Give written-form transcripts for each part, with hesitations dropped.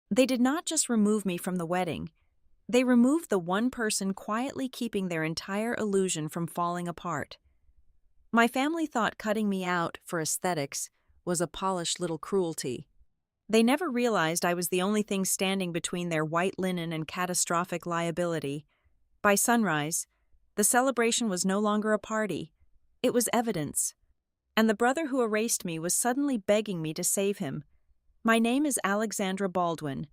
They did not just remove me from the wedding, they removed the one person quietly keeping their entire illusion from falling apart. My family thought cutting me out for aesthetics was a polished little cruelty. They never realized I was the only thing standing between their white linen and catastrophic liability. By sunrise, the celebration was no longer a party. It was evidence. And the brother who erased me was suddenly begging me to save him. My name is Alexandra Baldwin.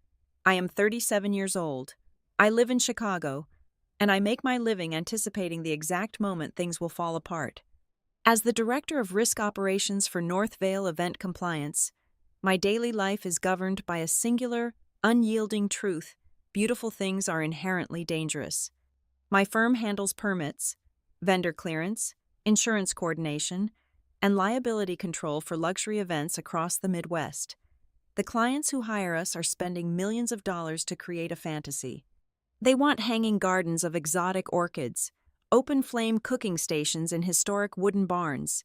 I am 37 years old. I live in Chicago, and I make my living anticipating the exact moment things will fall apart. As the Director of Risk Operations for North Vale Event Compliance, my daily life is governed by a singular, unyielding truth: beautiful things are inherently dangerous. My firm handles permits, vendor clearance, insurance coordination, and liability control for luxury events across the Midwest. The clients who hire us are spending millions of dollars to create a fantasy. They want hanging gardens of exotic orchids, open-flame cooking stations in historic wooden barns,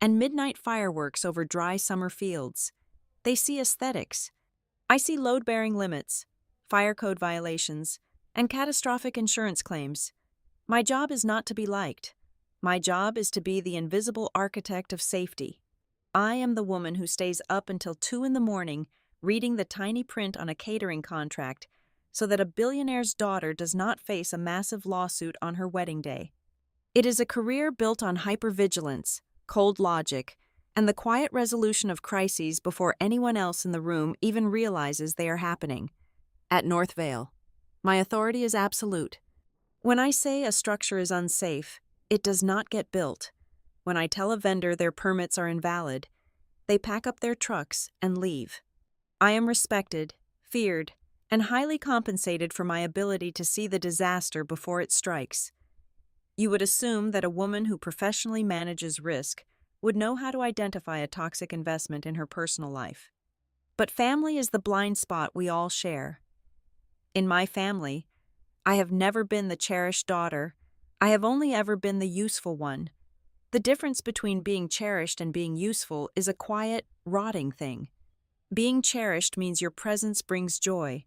and midnight fireworks over dry summer fields. They see aesthetics. I see load-bearing limits, fire code violations, and catastrophic insurance claims. My job is not to be liked. My job is to be the invisible architect of safety. I am the woman who stays up until 2 in the morning reading the tiny print on a catering contract so that a billionaire's daughter does not face a massive lawsuit on her wedding day. It is a career built on hypervigilance, cold logic, and the quiet resolution of crises before anyone else in the room even realizes they are happening. At North Vale, my authority is absolute. When I say a structure is unsafe, it does not get built. When I tell a vendor their permits are invalid, they pack up their trucks and leave. I am respected, feared, and highly compensated for my ability to see the disaster before it strikes. You would assume that a woman who professionally manages risk would know how to identify a toxic investment in her personal life. But family is the blind spot we all share. In my family, I have never been the cherished daughter. I have only ever been the useful one. The difference between being cherished and being useful is a quiet, rotting thing. Being cherished means your presence brings joy,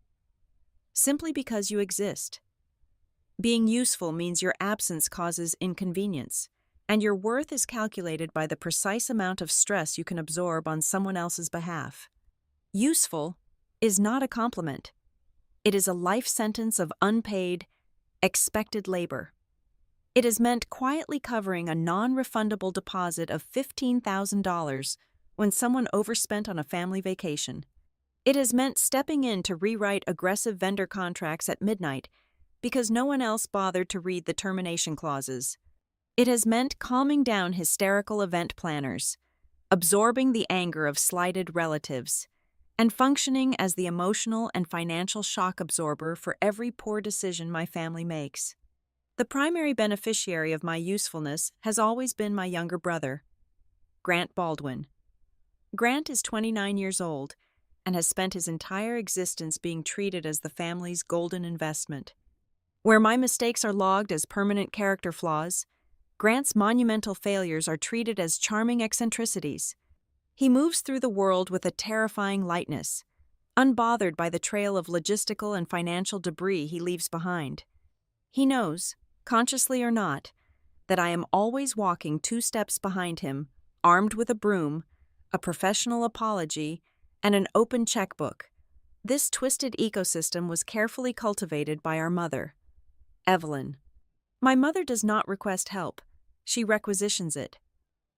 simply because you exist. Being useful means your absence causes inconvenience, and your worth is calculated by the precise amount of stress you can absorb on someone else's behalf. Useful is not a compliment. It is a life sentence of unpaid, expected labor. It is meant quietly covering a non-refundable deposit of $15,000 when someone overspent on a family vacation. It has meant stepping in to rewrite aggressive vendor contracts at midnight because no one else bothered to read the termination clauses. It has meant calming down hysterical event planners, absorbing the anger of slighted relatives, and functioning as the emotional and financial shock absorber for every poor decision my family makes. The primary beneficiary of my usefulness has always been my younger brother, Grant Baldwin. Grant is 29 years old and has spent his entire existence being treated as the family's golden investment. Where my mistakes are logged as permanent character flaws, Grant's monumental failures are treated as charming eccentricities. He moves through the world with a terrifying lightness, unbothered by the trail of logistical and financial debris he leaves behind. He knows, consciously or not, that I am always walking 2 steps behind him, armed with a broom, a professional apology, and an open checkbook. This twisted ecosystem was carefully cultivated by our mother, Evelyn. My mother does not request help. She requisitions it.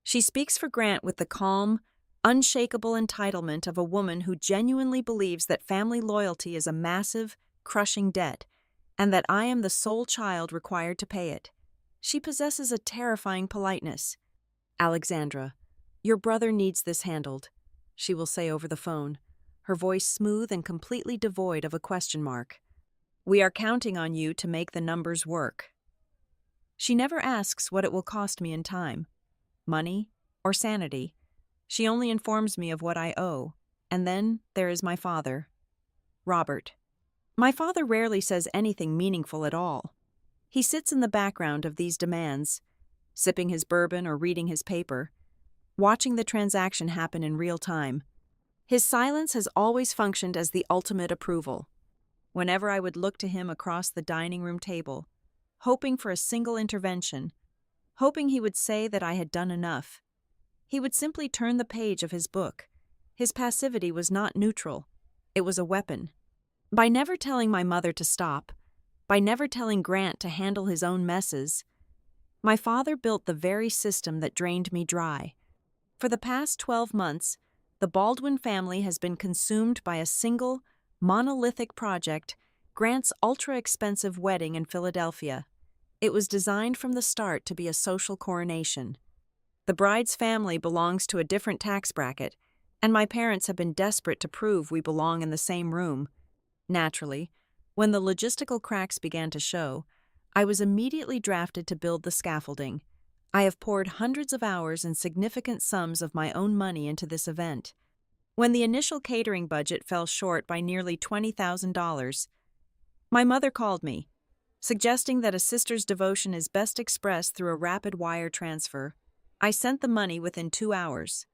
She speaks for Grant with the calm, unshakable entitlement of a woman who genuinely believes that family loyalty is a massive, crushing debt, and that I am the sole child required to pay it. She possesses a terrifying politeness. "Alexandra, your brother needs this handled," she will say over the phone, her voice smooth and completely devoid of a question mark. "We are counting on you to make the numbers work." She never asks what it will cost me in time, money, or sanity. She only informs me of what I owe, and then there is my father, Robert. My father rarely says anything meaningful at all. He sits in the background of these demands, sipping his bourbon or reading his paper, watching the transaction happen in real time. His silence has always functioned as the ultimate approval. Whenever I would look to him across the dining room table, hoping for a single intervention, hoping he would say that I had done enough, he would simply turn the page of his book. His passivity was not neutral. It was a weapon. By never telling my mother to stop, by never telling Grant to handle his own messes, my father built the very system that drained me dry. For the past 12 months, the Baldwin family has been consumed by a single, monolithic project, Grant's ultra-expensive wedding in Philadelphia. It was designed from the start to be a social coronation. The bride's family belongs to a different tax bracket, and my parents have been desperate to prove we belong in the same room. Naturally, when the logistical cracks began to show, I was immediately drafted to build the scaffolding. I have poured hundreds of hours and significant sums of my own money into this event. When the initial catering budget fell short by nearly $20,000, my mother called me, suggesting that a sister's devotion is best expressed through a rapid wire transfer. I sent the money within 2 hours.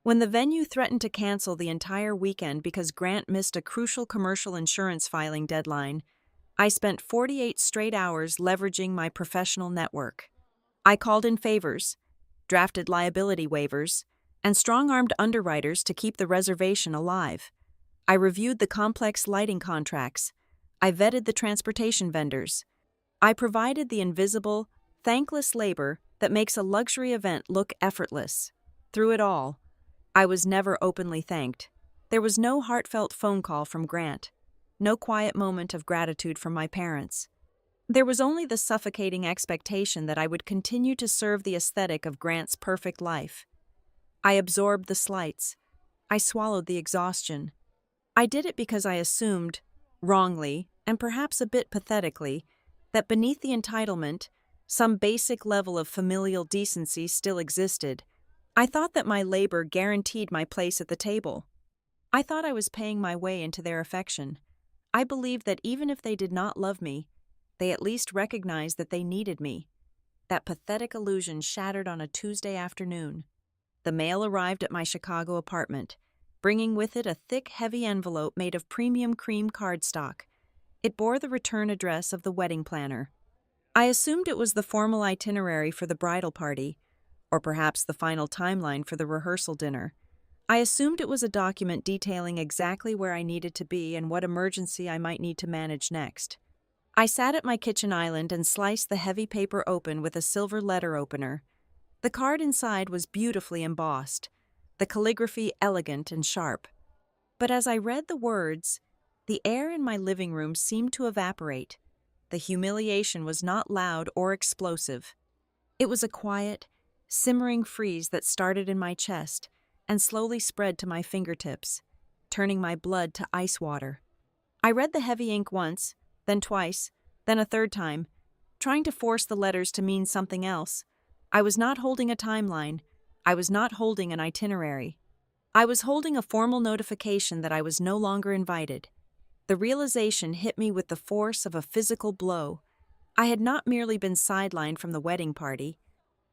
When the venue threatened to cancel the entire weekend because Grant missed a crucial commercial insurance filing deadline, I spent 48 straight hours leveraging my professional network. I called in favors, drafted liability waivers, and strong-armed underwriters to keep the reservation alive. I reviewed the complex lighting contracts. I vetted the transportation vendors. I provided the invisible, thankless labor that makes a luxury event look effortless. Through it all, I was never openly thanked. There was no heartfelt phone call from Grant, no quiet moment of gratitude from my parents. There was only the suffocating expectation that I would continue to serve the aesthetic of Grant's perfect life. I absorbed the slights. I swallowed the exhaustion. I did it because I assumed, wrongly, and perhaps a bit pathetically, that beneath the entitlement, some basic level of familial decency still existed. I thought that my labor guaranteed my place at the table. I thought I was paying my way into their affection. I believed that even if they did not love me, they at least recognized that they needed me. That pathetic illusion shattered on a Tuesday afternoon. The mail arrived at my Chicago apartment, bringing with it a thick, heavy envelope made of premium cream cardstock. It bore the return address of the wedding planner. I assumed it was the formal itinerary for the bridal party, or perhaps the final timeline for the rehearsal dinner. I assumed it was a document detailing exactly where I needed to be and what emergency I might need to manage next. I sat at my kitchen island and sliced the heavy paper open with a silver letter opener. The card inside was beautifully embossed, the calligraphy elegant and sharp. But as I read the words, the air in my living room seemed to evaporate. The humiliation was not loud or explosive. It was a quiet, simmering freeze that started in my chest and slowly spread to my fingertips, turning my blood to ice water. I read the heavy ink once, then twice, then a third time, trying to force the letters to mean something else. I was not holding a timeline. I was not holding an itinerary. I was holding a formal notification that I was no longer invited. The realization hit me with the force of a physical blow. I had not merely been sidelined from the wedding party.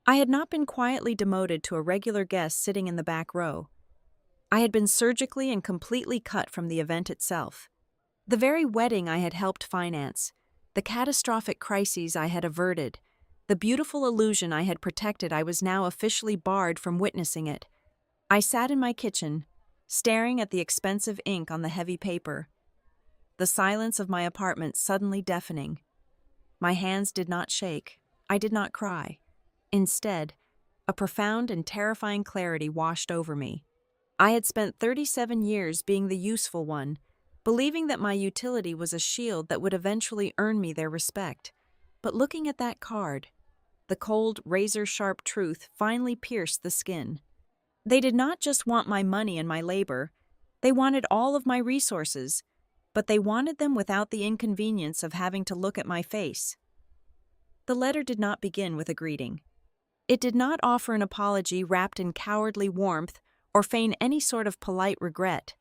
I had not been quietly demoted to a regular guest sitting in the back row. I had been surgically and completely cut from the event itself. The very wedding I had helped finance, the catastrophic crises I had averted, the beautiful illusion I had protected, I was now officially barred from witnessing it. I sat in my kitchen, staring at the expensive ink on the heavy paper, the silence of my apartment suddenly deafening. My hands did not shake. I did not cry. Instead, a profound and terrifying clarity washed over me. I had spent 37 years being the useful one, believing that my utility was a shield that would eventually earn me their respect. But looking at that card, the cold, razor-sharp truth finally pierced the skin. They did not just want my money and my labor. They wanted all of my resources, but they wanted them without the inconvenience of having to look at my face. The letter did not begin with a greeting. It did not offer an apology wrapped in cowardly warmth or feign any sort of polite regret.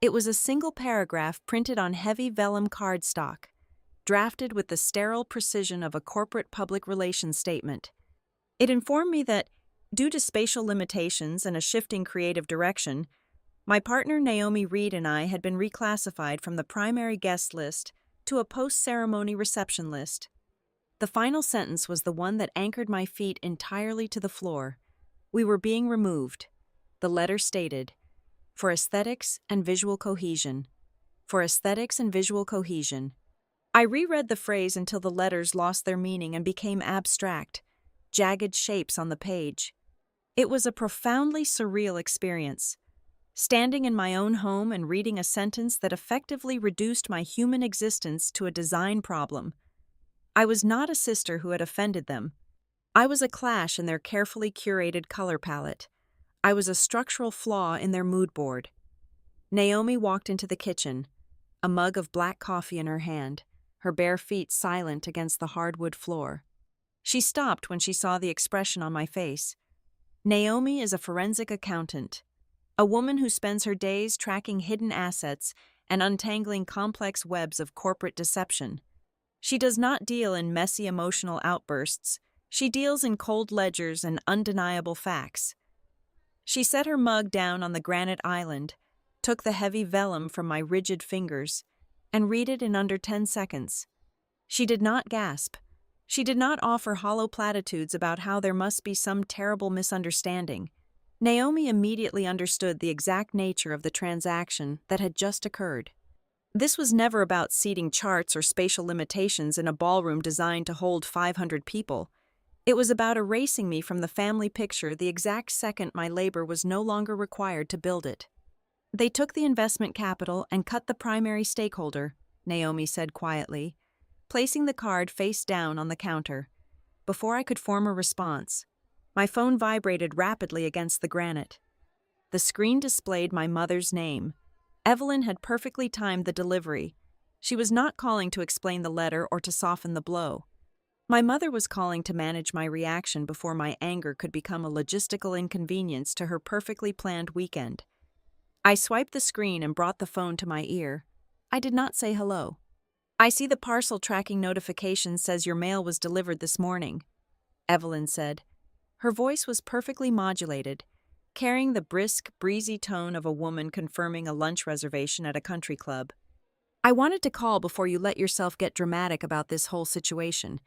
It was a single paragraph printed on heavy vellum cardstock, drafted with the sterile precision of a corporate public relations statement. It informed me that, due to spatial limitations and a shifting creative direction, My partner Naomi Reed and I had been reclassified from the primary guest list to a post-ceremony reception list. The final sentence was the one that anchored my feet entirely to the floor. We were being removed. The letter stated, "For aesthetics and visual cohesion. For aesthetics and visual cohesion." I reread the phrase until the letters lost their meaning and became abstract, jagged shapes on the page. It was a profoundly surreal experience. Standing in my own home and reading a sentence that effectively reduced my human existence to a design problem. I was not a sister who had offended them. I was a clash in their carefully curated color palette. I was a structural flaw in their mood board. Naomi walked into the kitchen, a mug of black coffee in her hand, her bare feet silent against the hardwood floor. She stopped when she saw the expression on my face. Naomi is a forensic accountant, a woman who spends her days tracking hidden assets and untangling complex webs of corporate deception. She does not deal in messy emotional outbursts. She deals in cold ledgers and undeniable facts. She set her mug down on the granite island, took the heavy vellum from my rigid fingers, and read it in under 10 seconds. She did not gasp. She did not offer hollow platitudes about how there must be some terrible misunderstanding. Naomi immediately understood the exact nature of the transaction that had just occurred. This was never about seating charts or spatial limitations in a ballroom designed to hold 500 people. It was about erasing me from the family picture the exact second my labor was no longer required to build it. "They took the investment capital and cut the primary stakeholder," Naomi said quietly, placing the card face down on the counter. Before I could form a response, my phone vibrated rapidly against the granite. The screen displayed my mother's name. Evelyn had perfectly timed the delivery. She was not calling to explain the letter or to soften the blow. My mother was calling to manage my reaction before my anger could become a logistical inconvenience to her perfectly planned weekend. I swiped the screen and brought the phone to my ear. I did not say hello. "I see the parcel tracking notification says your mail was delivered this morning," Evelyn said. Her voice was perfectly modulated, carrying the brisk, breezy tone of a woman confirming a lunch reservation at a country club. "I wanted to call before you let yourself get dramatic about this whole situation.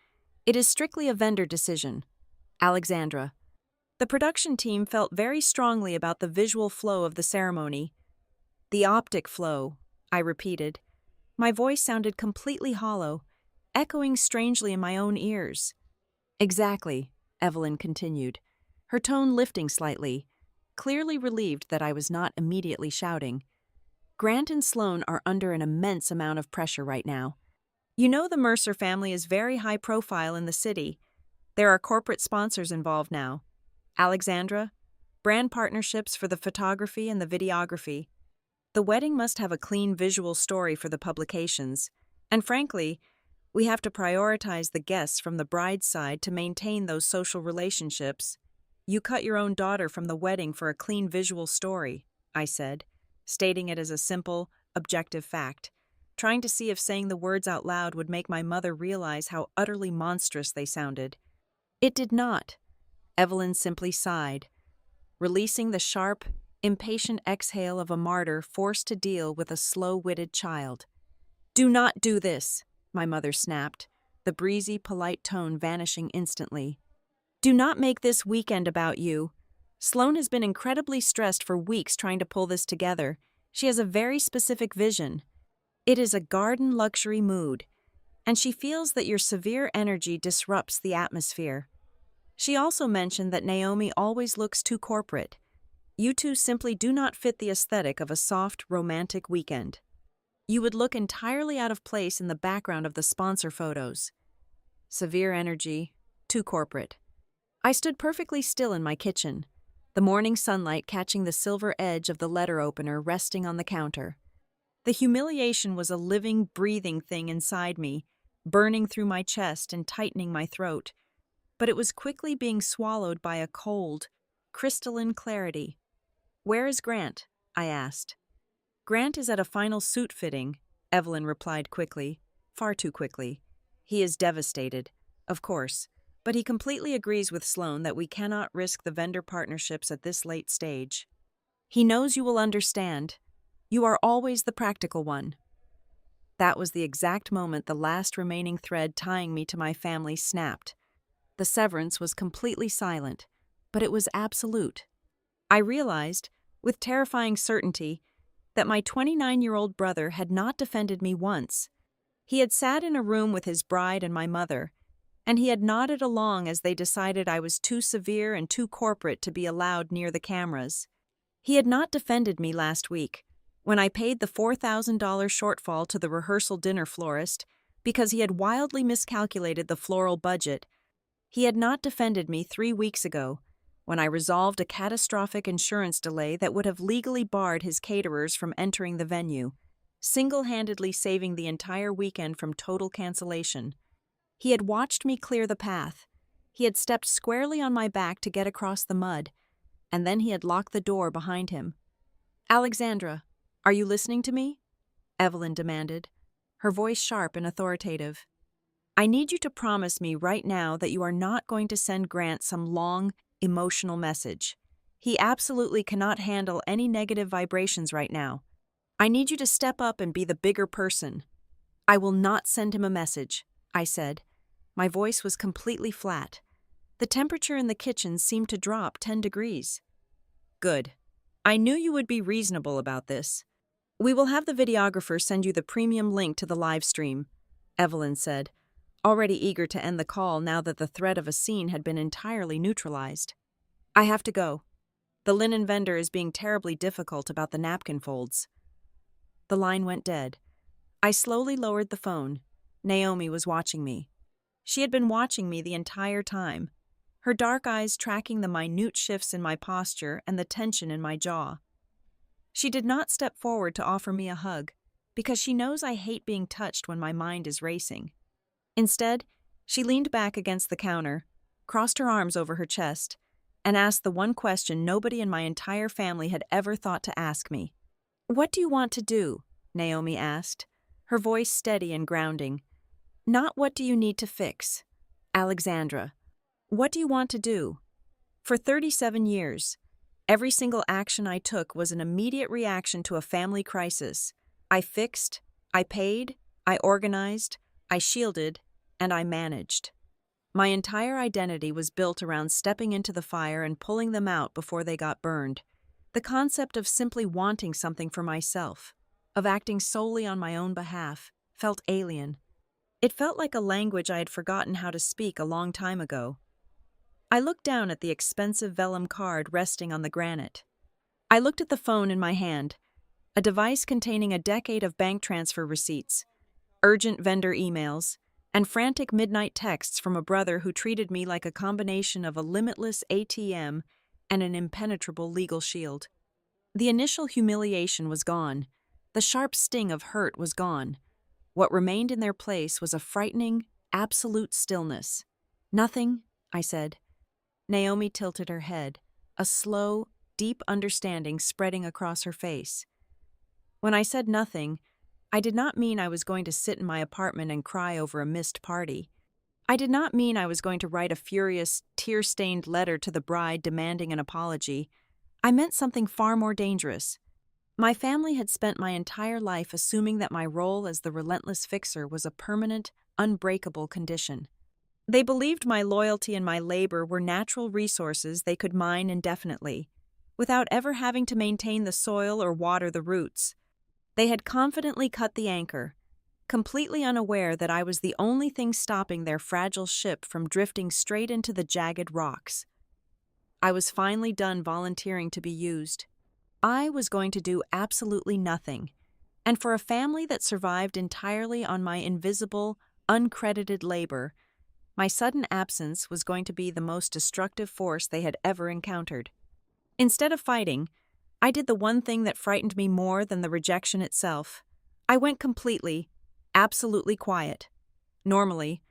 It is strictly a vendor decision. Alexandra." The production team felt very strongly about the visual flow of the ceremony. "The optic flow," I repeated. My voice sounded completely hollow, echoing strangely in my own ears. "Exactly," Evelyn continued, her tone lifting slightly, clearly relieved that I was not immediately shouting. "Grant and Sloan are under an immense amount of pressure right now. You know the Mercer family is very high profile in the city. There are corporate sponsors involved now. Alexandra, brand partnerships for the photography and the videography. The wedding must have a clean visual story for the publications, and frankly, we have to prioritize the guests from the bride's side to maintain those social relationships. You cut your own daughter from the wedding for a clean visual story," I said, stating it as a simple, objective fact, trying to see if saying the words out loud would make my mother realize how utterly monstrous they sounded. It did not. Evelyn simply sighed, releasing the sharp, impatient exhale of a martyr forced to deal with a slow-witted child. "Do not do this," my mother snapped, the breezy, polite tone vanishing instantly. "Do not make this weekend about you. Sloan has been incredibly stressed for weeks trying to pull this together. She has a very specific vision. It is a garden luxury mood, and she feels that your severe energy disrupts the atmosphere." She also mentioned that Naomi always looks too corporate. "You two simply do not fit the aesthetic of a soft, romantic weekend. You would look entirely out of place in the background of the sponsor photos." Severe energy, too corporate. I stood perfectly still in my kitchen, the morning sunlight catching the silver edge of the letter opener resting on the counter. The humiliation was a living, breathing thing inside me, burning through my chest and tightening my throat. But it was quickly being swallowed by a cold, crystalline clarity. "Where is Grant?" I asked. "Grant is at a final suit fitting," Evelyn replied quickly, far too quickly. "He is devastated, of course, but he completely agrees with Sloan that we cannot risk the vendor partnerships at this late stage." He knows you will understand. You are always the practical one." That was the exact moment the last remaining thread tying me to my family snapped. The severance was completely silent, but it was absolute. I realized, with terrifying certainty, that my 29-year-old brother had not defended me once. He had sat in a room with his bride and my mother, and he had nodded along as they decided I was too severe and too corporate to be allowed near the cameras. He had not defended me last week, when I paid the $4,000 shortfall to the rehearsal dinner florist because he had wildly miscalculated the floral budget. He had not defended me 3 weeks ago, when I resolved a catastrophic insurance delay that would have legally barred his caterers from entering the venue, single-handedly saving the entire weekend from total cancellation. He had watched me clear the path. He had stepped squarely on my back to get across the mud, and then he had locked the door behind him. "Alexandra, are you listening to me?" Evelyn demanded, her voice sharp and authoritative. "I need you to promise me right now that you are not going to send Grant some long, emotional message. He absolutely cannot handle any negative vibrations right now. I need you to step up and be the bigger person." "I will not send him a message," I said. My voice was completely flat. The temperature in the kitchen seemed to drop 10 degrees. "Good. I knew you would be reasonable about this. We will have the videographer send you the premium link to the live stream," Evelyn said, already eager to end the call now that the threat of a scene had been entirely neutralized. "I have to go. The linen vendor is being terribly difficult about the napkin folds." The line went dead. I slowly lowered the phone. Naomi was watching me. She had been watching me the entire time, her dark eyes tracking the minute shifts in my posture and the tension in my jaw. She did not step forward to offer me a hug, because she knows I hate being touched when my mind is racing. Instead, she leaned back against the counter, crossed her arms over her chest, and asked the one question nobody in my entire family had ever thought to ask me. "What do you want to do?" Naomi asked, her voice steady and grounding. "Not what do you need to fix. Alexandra, what do you want to do?" For 37 years, every single action I took was an immediate reaction to a family crisis. I fixed, I paid, I organized, I shielded, and I managed. My entire identity was built around stepping into the fire and pulling them out before they got burned. The concept of simply wanting something for myself, of acting solely on my own behalf, felt alien. It felt like a language I had forgotten how to speak a long time ago. I looked down at the expensive vellum card resting on the granite. I looked at the phone in my hand, a device containing a decade of bank transfer receipts, urgent vendor emails, and frantic midnight texts from a brother who treated me like a combination of a limitless ATM and an impenetrable legal shield. The initial humiliation was gone. The sharp sting of hurt was gone. What remained in their place was a frightening, absolute stillness. "Nothing," I said. Naomi tilted her head, a slow, deep understanding spreading across her face. When I said nothing, I did not mean I was going to sit in my apartment and cry over a missed party. I did not mean I was going to write a furious, tear-stained letter to the bride demanding an apology. I meant something far more dangerous. My family had spent my entire life assuming that my role as the relentless fixer was a permanent, unbreakable condition. They believed my loyalty and my labor were natural resources they could mine indefinitely, without ever having to maintain the soil or water the roots. They had confidently cut the anchor, completely unaware that I was the only thing stopping their fragile ship from drifting straight into the jagged rocks. I was finally done volunteering to be used. I was going to do absolutely nothing, and for a family that survived entirely on my invisible, uncredited labor, my sudden absence was going to be the most destructive force they had ever encountered. Instead of fighting, I did the one thing that frightened me more than the rejection itself. I went completely, absolutely quiet. Normally,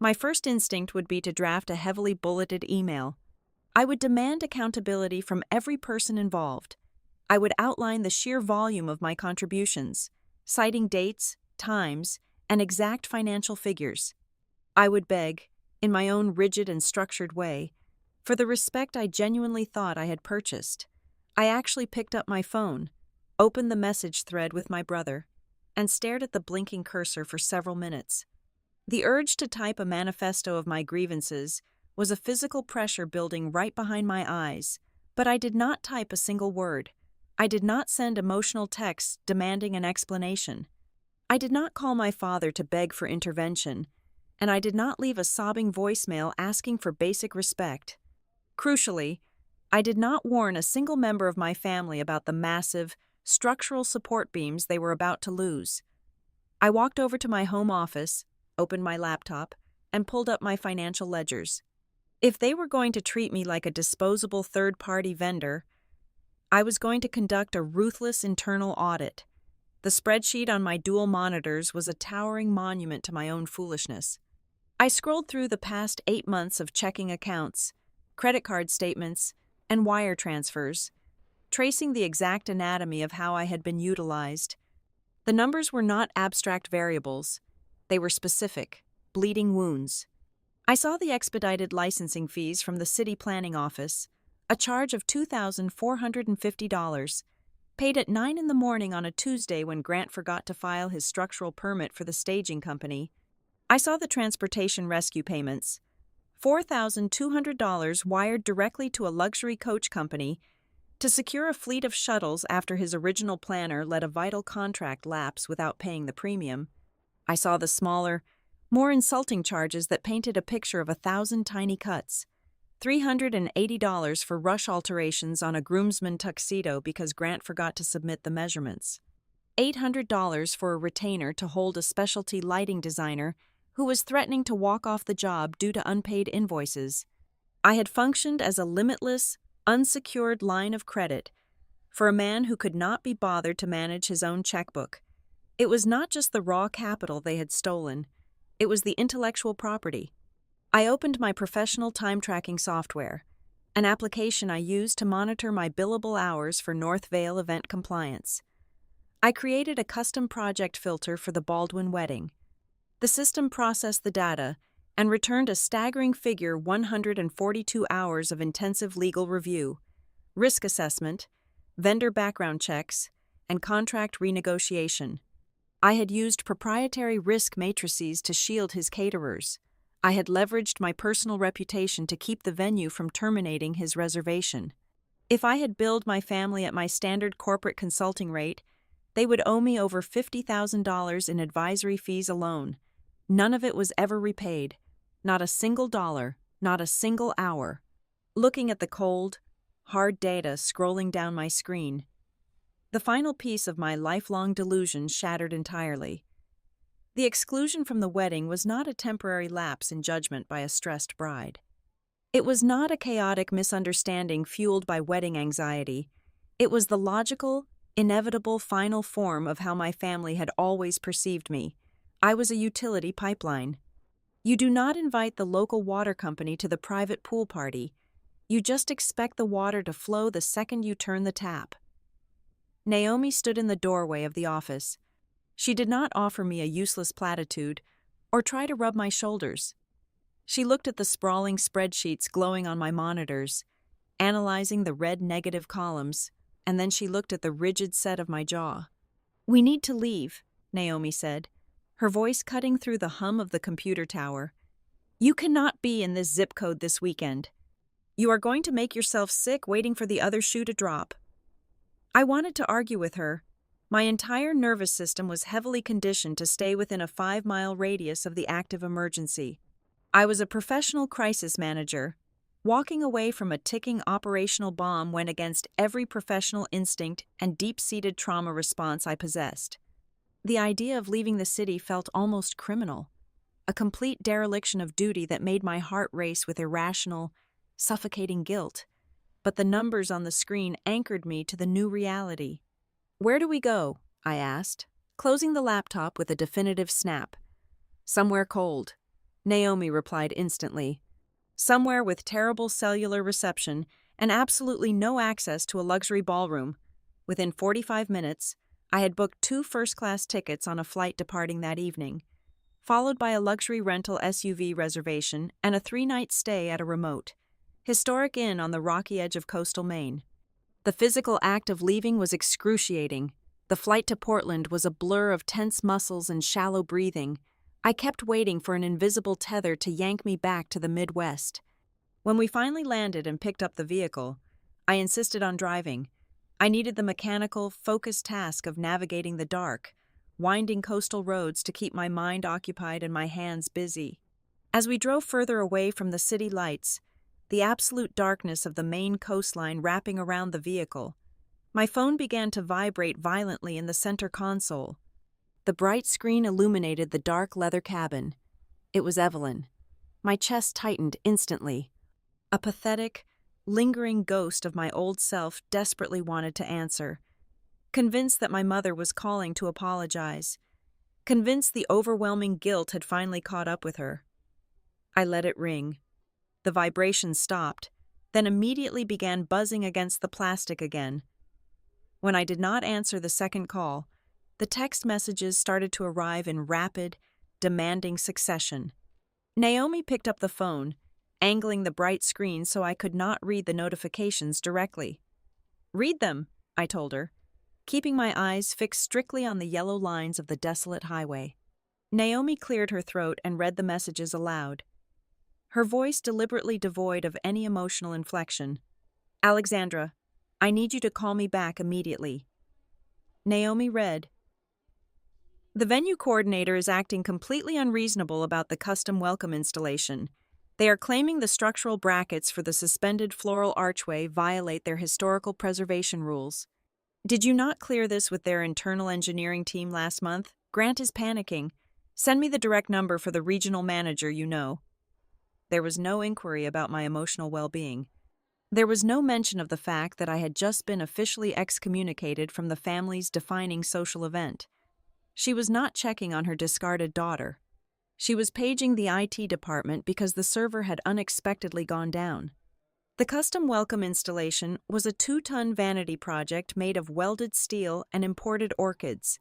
my first instinct would be to draft a heavily bulleted email. I would demand accountability from every person involved. I would outline the sheer volume of my contributions, citing dates, times, and exact financial figures. I would beg, in my own rigid and structured way, for the respect I genuinely thought I had purchased. I actually picked up my phone, opened the message thread with my brother, and stared at the blinking cursor for several minutes. The urge to type a manifesto of my grievances was a physical pressure building right behind my eyes, but I did not type a single word. I did not send emotional texts demanding an explanation. I did not call my father to beg for intervention, and I did not leave a sobbing voicemail asking for basic respect. Crucially, I did not warn a single member of my family about the massive, structural support beams they were about to lose. I walked over to my home office, opened my laptop, and pulled up my financial ledgers. If they were going to treat me like a disposable third-party vendor, I was going to conduct a ruthless internal audit. The spreadsheet on my dual monitors was a towering monument to my own foolishness. I scrolled through the past 8 months of checking accounts, credit card statements, and wire transfers, tracing the exact anatomy of how I had been utilized. The numbers were not abstract variables. They were specific, bleeding wounds. I saw the expedited licensing fees from the city planning office, a charge of $2,450, paid at 9 in the morning on a Tuesday when Grant forgot to file his structural permit for the staging company. I saw the transportation rescue payments, $4,200 wired directly to a luxury coach company to secure a fleet of shuttles after his original planner let a vital contract lapse without paying the premium. I saw the smaller, more insulting charges that painted a picture of 1,000 tiny cuts. $380 for rush alterations on a groomsman tuxedo because Grant forgot to submit the measurements. $800 for a retainer to hold a specialty lighting designer who was threatening to walk off the job due to unpaid invoices. I had functioned as a limitless, unsecured line of credit for a man who could not be bothered to manage his own checkbook. It was not just the raw capital they had stolen, it was the intellectual property. I opened my professional time-tracking software, an application I used to monitor my billable hours for North Vale event compliance. I created a custom project filter for the Baldwin wedding. The system processed the data and returned a staggering figure: 142 hours of intensive legal review, risk assessment, vendor background checks, and contract renegotiation. I had used proprietary risk matrices to shield his caterers. I had leveraged my personal reputation to keep the venue from terminating his reservation. If I had billed my family at my standard corporate consulting rate, they would owe me over $50,000 in advisory fees alone. None of it was ever repaid. Not a single dollar, not a single hour. Looking at the cold, hard data scrolling down my screen, the final piece of my lifelong delusion shattered entirely. The exclusion from the wedding was not a temporary lapse in judgment by a stressed bride. It was not a chaotic misunderstanding fueled by wedding anxiety. It was the logical, inevitable final form of how my family had always perceived me. I was a utility pipeline. You do not invite the local water company to the private pool party. You just expect the water to flow the second you turn the tap. Naomi stood in the doorway of the office. She did not offer me a useless platitude or try to rub my shoulders. She looked at the sprawling spreadsheets glowing on my monitors, analyzing the red negative columns, and then she looked at the rigid set of my jaw. "We need to leave," Naomi said, her voice cutting through the hum of the computer tower. "You cannot be in this zip code this weekend. You are going to make yourself sick waiting for the other shoe to drop." I wanted to argue with her. My entire nervous system was heavily conditioned to stay within a 5-mile radius of the active emergency. I was a professional crisis manager. Walking away from a ticking operational bomb went against every professional instinct and deep-seated trauma response I possessed. The idea of leaving the city felt almost criminal, a complete dereliction of duty that made my heart race with irrational, suffocating guilt. But the numbers on the screen anchored me to the new reality. "Where do we go?" I asked, closing the laptop with a definitive snap. "Somewhere cold," Naomi replied instantly. "Somewhere with terrible cellular reception and absolutely no access to a luxury ballroom." Within 45 minutes, I had booked 2 first-class tickets on a flight departing that evening, followed by a luxury rental SUV reservation and a 3-night stay at a remote, historic inn on the rocky edge of coastal Maine. The physical act of leaving was excruciating. The flight to Portland was a blur of tense muscles and shallow breathing. I kept waiting for an invisible tether to yank me back to the Midwest. When we finally landed and picked up the vehicle, I insisted on driving. I needed the mechanical, focused task of navigating the dark, winding coastal roads to keep my mind occupied and my hands busy. As we drove further away from the city lights, the absolute darkness of the Maine coastline wrapping around the vehicle, my phone began to vibrate violently in the center console. The bright screen illuminated the dark leather cabin. It was Evelyn. My chest tightened instantly. A pathetic, lingering ghost of my old self desperately wanted to answer. Convinced that my mother was calling to apologize. Convinced the overwhelming guilt had finally caught up with her. I let it ring. The vibration stopped, then immediately began buzzing against the plastic again. When I did not answer the second call, the text messages started to arrive in rapid, demanding succession. Naomi picked up the phone, angling the bright screen so I could not read the notifications directly. "Read them," I told her, keeping my eyes fixed strictly on the yellow lines of the desolate highway. Naomi cleared her throat and read the messages aloud. Her voice deliberately devoid of any emotional inflection. "Alexandra, I need you to call me back immediately." Naomi read, "The venue coordinator is acting completely unreasonable about the custom welcome installation. They are claiming the structural brackets for the suspended floral archway violate their historical preservation rules. Did you not clear this with their internal engineering team last month? Grant is panicking. Send me the direct number for the regional manager you know." There was no inquiry about my emotional well-being. There was no mention of the fact that I had just been officially excommunicated from the family's defining social event. She was not checking on her discarded daughter. She was paging the IT department because the server had unexpectedly gone down. The custom welcome installation was a 2-ton vanity project made of welded steel and imported orchids,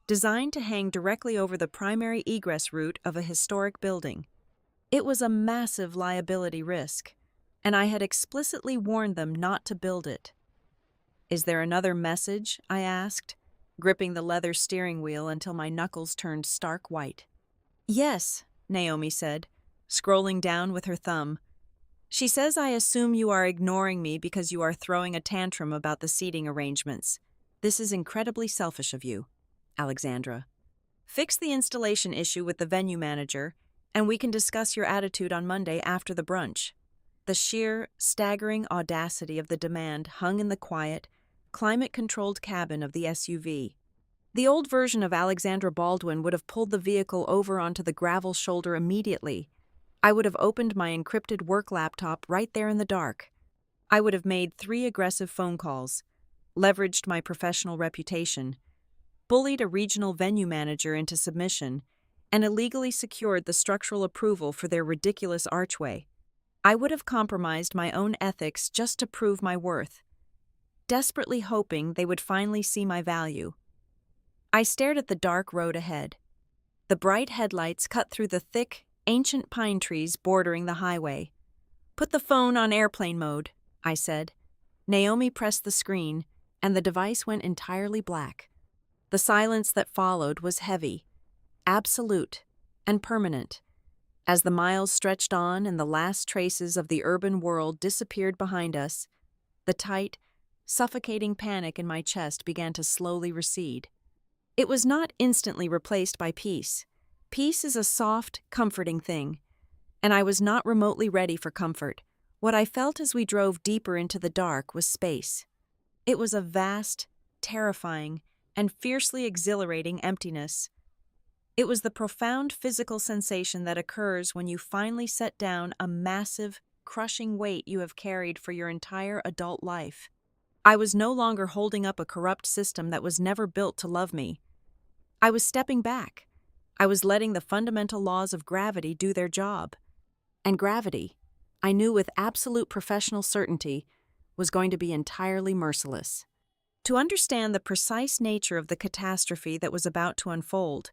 designed to hang directly over the primary egress route of a historic building. It was a massive liability risk, and I had explicitly warned them not to build it. "Is there another message?" I asked, gripping the leather steering wheel until my knuckles turned stark white. "Yes," Naomi said, scrolling down with her thumb. "She says I assume you are ignoring me because you are throwing a tantrum about the seating arrangements. This is incredibly selfish of you, Alexandra. Fix the installation issue with the venue manager, and we can discuss your attitude on Monday after the brunch." The sheer, staggering audacity of the demand hung in the quiet, climate-controlled cabin of the SUV. The old version of Alexandra Baldwin would have pulled the vehicle over onto the gravel shoulder immediately. I would have opened my encrypted work laptop right there in the dark. I would have made 3 aggressive phone calls, leveraged my professional reputation, bullied a regional venue manager into submission, and illegally secured the structural approval for their ridiculous archway. I would have compromised my own ethics just to prove my worth, desperately hoping they would finally see my value. I stared at the dark road ahead. The bright headlights cut through the thick, ancient pine trees bordering the highway. "Put the phone on airplane mode," I said. Naomi pressed the screen, and the device went entirely black. The silence that followed was heavy, absolute, and permanent. As the miles stretched on and the last traces of the urban world disappeared behind us, the tight, suffocating panic in my chest began to slowly recede. It was not instantly replaced by peace. Peace is a soft, comforting thing, and I was not remotely ready for comfort. What I felt as we drove deeper into the dark was space. It was a vast, terrifying, and fiercely exhilarating emptiness. It was the profound physical sensation that occurs when you finally set down a massive, crushing weight you have carried for your entire adult life. I was no longer holding up a corrupt system that was never built to love me. I was stepping back. I was letting the fundamental laws of gravity do their job. And gravity, I knew with absolute professional certainty, was going to be entirely merciless. To understand the precise nature of the catastrophe that was about to unfold,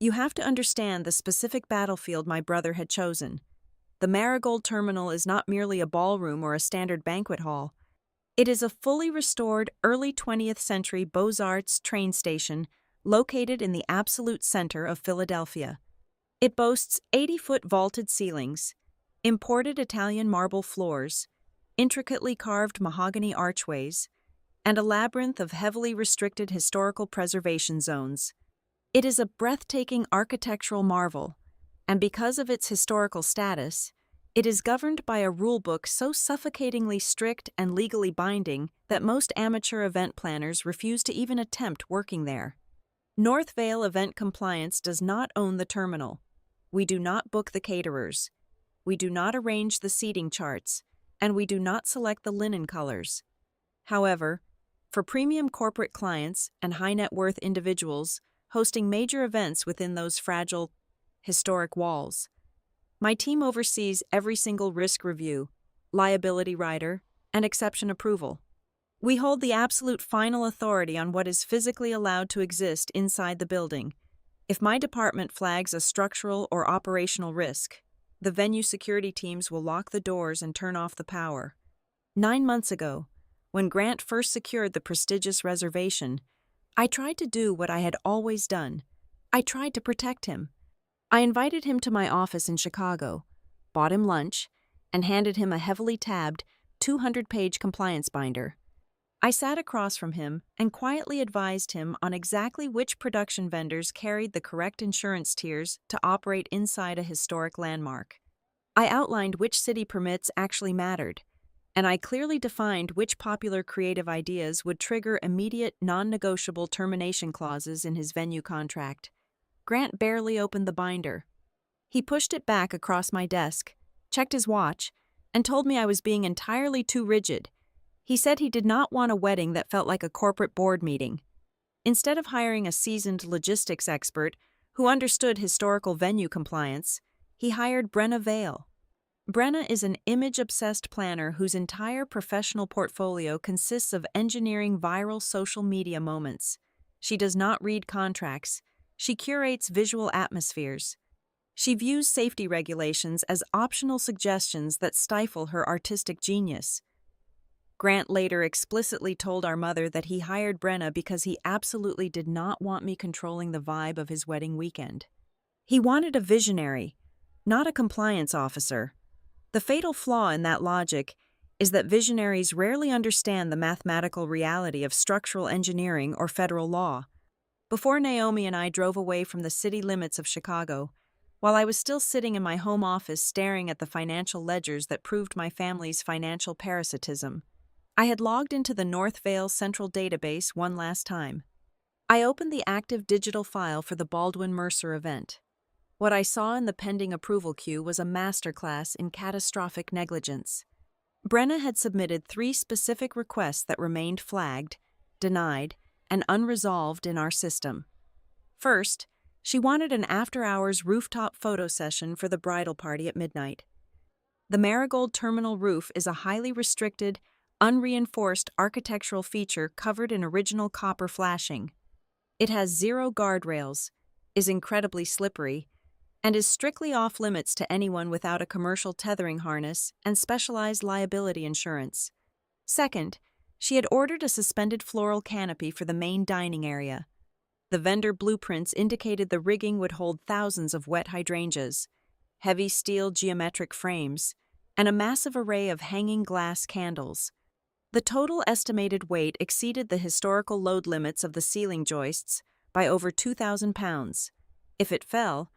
you have to understand the specific battlefield my brother had chosen. The Marigold Terminal is not merely a ballroom or a standard banquet hall. It is a fully restored early 20th century Beaux-Arts train station located in the absolute center of Philadelphia. It boasts 80-foot vaulted ceilings, imported Italian marble floors, intricately carved mahogany archways, and a labyrinth of heavily restricted historical preservation zones. It is a breathtaking architectural marvel, and because of its historical status, it is governed by a rulebook so suffocatingly strict and legally binding that most amateur event planners refuse to even attempt working there. North Vale Event Compliance does not own the terminal. We do not book the caterers. We do not arrange the seating charts, and we do not select the linen colors. However, for premium corporate clients and high net worth individuals hosting major events within those fragile, historic walls, my team oversees every single risk review, liability rider, and exception approval. We hold the absolute final authority on what is physically allowed to exist inside the building. If my department flags a structural or operational risk, the venue security teams will lock the doors and turn off the power. 9 months ago, when Grant first secured the prestigious reservation, I tried to do what I had always done. I tried to protect him. I invited him to my office in Chicago, bought him lunch, and handed him a heavily tabbed 200-page compliance binder. I sat across from him and quietly advised him on exactly which production vendors carried the correct insurance tiers to operate inside a historic landmark. I outlined which city permits actually mattered, and I clearly defined which popular creative ideas would trigger immediate, non-negotiable termination clauses in his venue contract. Grant barely opened the binder. He pushed it back across my desk, checked his watch, and told me I was being entirely too rigid. He said he did not want a wedding that felt like a corporate board meeting. Instead of hiring a seasoned logistics expert who understood historical venue compliance, he hired Brenna Vale. Brenna is an image-obsessed planner whose entire professional portfolio consists of engineering viral social media moments. She does not read contracts. She curates visual atmospheres. She views safety regulations as optional suggestions that stifle her artistic genius. Grant later explicitly told our mother that he hired Brenna because he absolutely did not want me controlling the vibe of his wedding weekend. He wanted a visionary, not a compliance officer. The fatal flaw in that logic is that visionaries rarely understand the mathematical reality of structural engineering or federal law. Before Naomi and I drove away from the city limits of Chicago, while I was still sitting in my home office staring at the financial ledgers that proved my family's financial parasitism, I had logged into the North Vale Central Database one last time. I opened the active digital file for the Baldwin Mercer event. What I saw in the pending approval queue was a masterclass in catastrophic negligence. Brenna had submitted 3 specific requests that remained flagged, denied, and unresolved in our system. First, she wanted an after-hours rooftop photo session for the bridal party at midnight. The Marigold Terminal roof is a highly restricted, unreinforced architectural feature covered in original copper flashing. It has 0 guardrails, is incredibly slippery, and is strictly off-limits to anyone without a commercial tethering harness and specialized liability insurance. Second, she had ordered a suspended floral canopy for the main dining area. The vendor blueprints indicated the rigging would hold thousands of wet hydrangeas, heavy steel geometric frames, and a massive array of hanging glass candles. The total estimated weight exceeded the historical load limits of the ceiling joists by over 2,000 pounds. If it fell,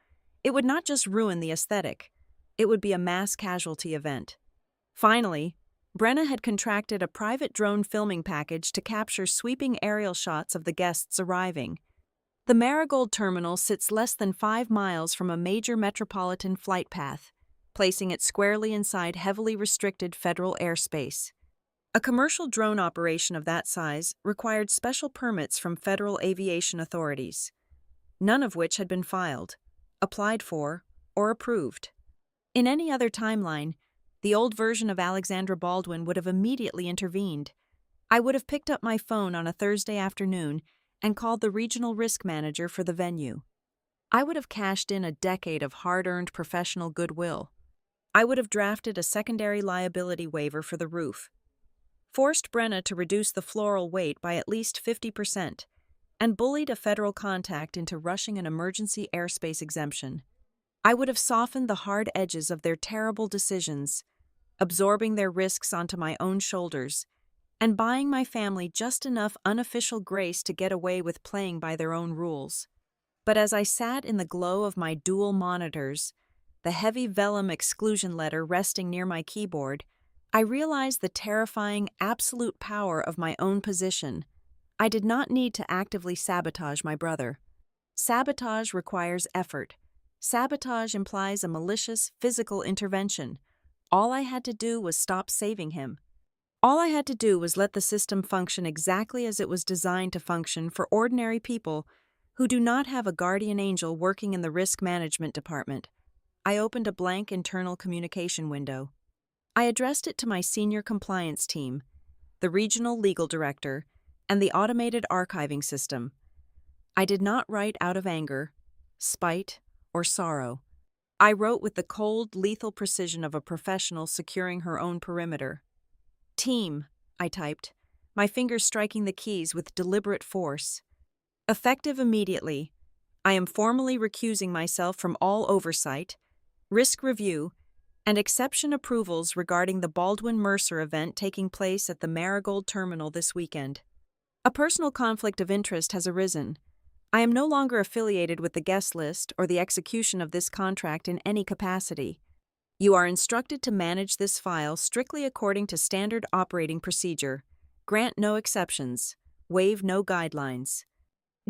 it would not just ruin the aesthetic, it would be a mass casualty event. Finally, Brenna had contracted a private drone filming package to capture sweeping aerial shots of the guests arriving. The Marigold Terminal sits less than 5 miles from a major metropolitan flight path, placing it squarely inside heavily restricted federal airspace. A commercial drone operation of that size required special permits from federal aviation authorities, none of which had been filed, applied for, or approved. In any other timeline, the old version of Alexandra Baldwin would have immediately intervened. I would have picked up my phone on a Thursday afternoon and called the regional risk manager for the venue. I would have cashed in a decade of hard-earned professional goodwill. I would have drafted a secondary liability waiver for the roof. forced Brenna to reduce the floral weight by at least 50%, and bullied a federal contact into rushing an emergency airspace exemption. I would have softened the hard edges of their terrible decisions, absorbing their risks onto my own shoulders, and buying my family just enough unofficial grace to get away with playing by their own rules. But as I sat in the glow of my dual monitors, the heavy vellum exclusion letter resting near my keyboard, I realized the terrifying absolute power of my own position. I did not need to actively sabotage my brother. Sabotage requires effort. Sabotage implies a malicious, physical intervention. All I had to do was stop saving him. All I had to do was let the system function exactly as it was designed to function for ordinary people who do not have a guardian angel working in the risk management department. I opened a blank internal communication window. I addressed it to my senior compliance team, the regional legal director, and the automated archiving system. I did not write out of anger, spite, or sorrow. I wrote with the cold, lethal precision of a professional securing her own perimeter. Team, I typed, my fingers striking the keys with deliberate force. Effective immediately, I am formally recusing myself from all oversight, risk review, and exception approvals regarding the Baldwin-Mercer event taking place at the Marigold Terminal this weekend. A personal conflict of interest has arisen. I am no longer affiliated with the guest list or the execution of this contract in any capacity. You are instructed to manage this file strictly according to standard operating procedure. Grant no exceptions. Waive no guidelines.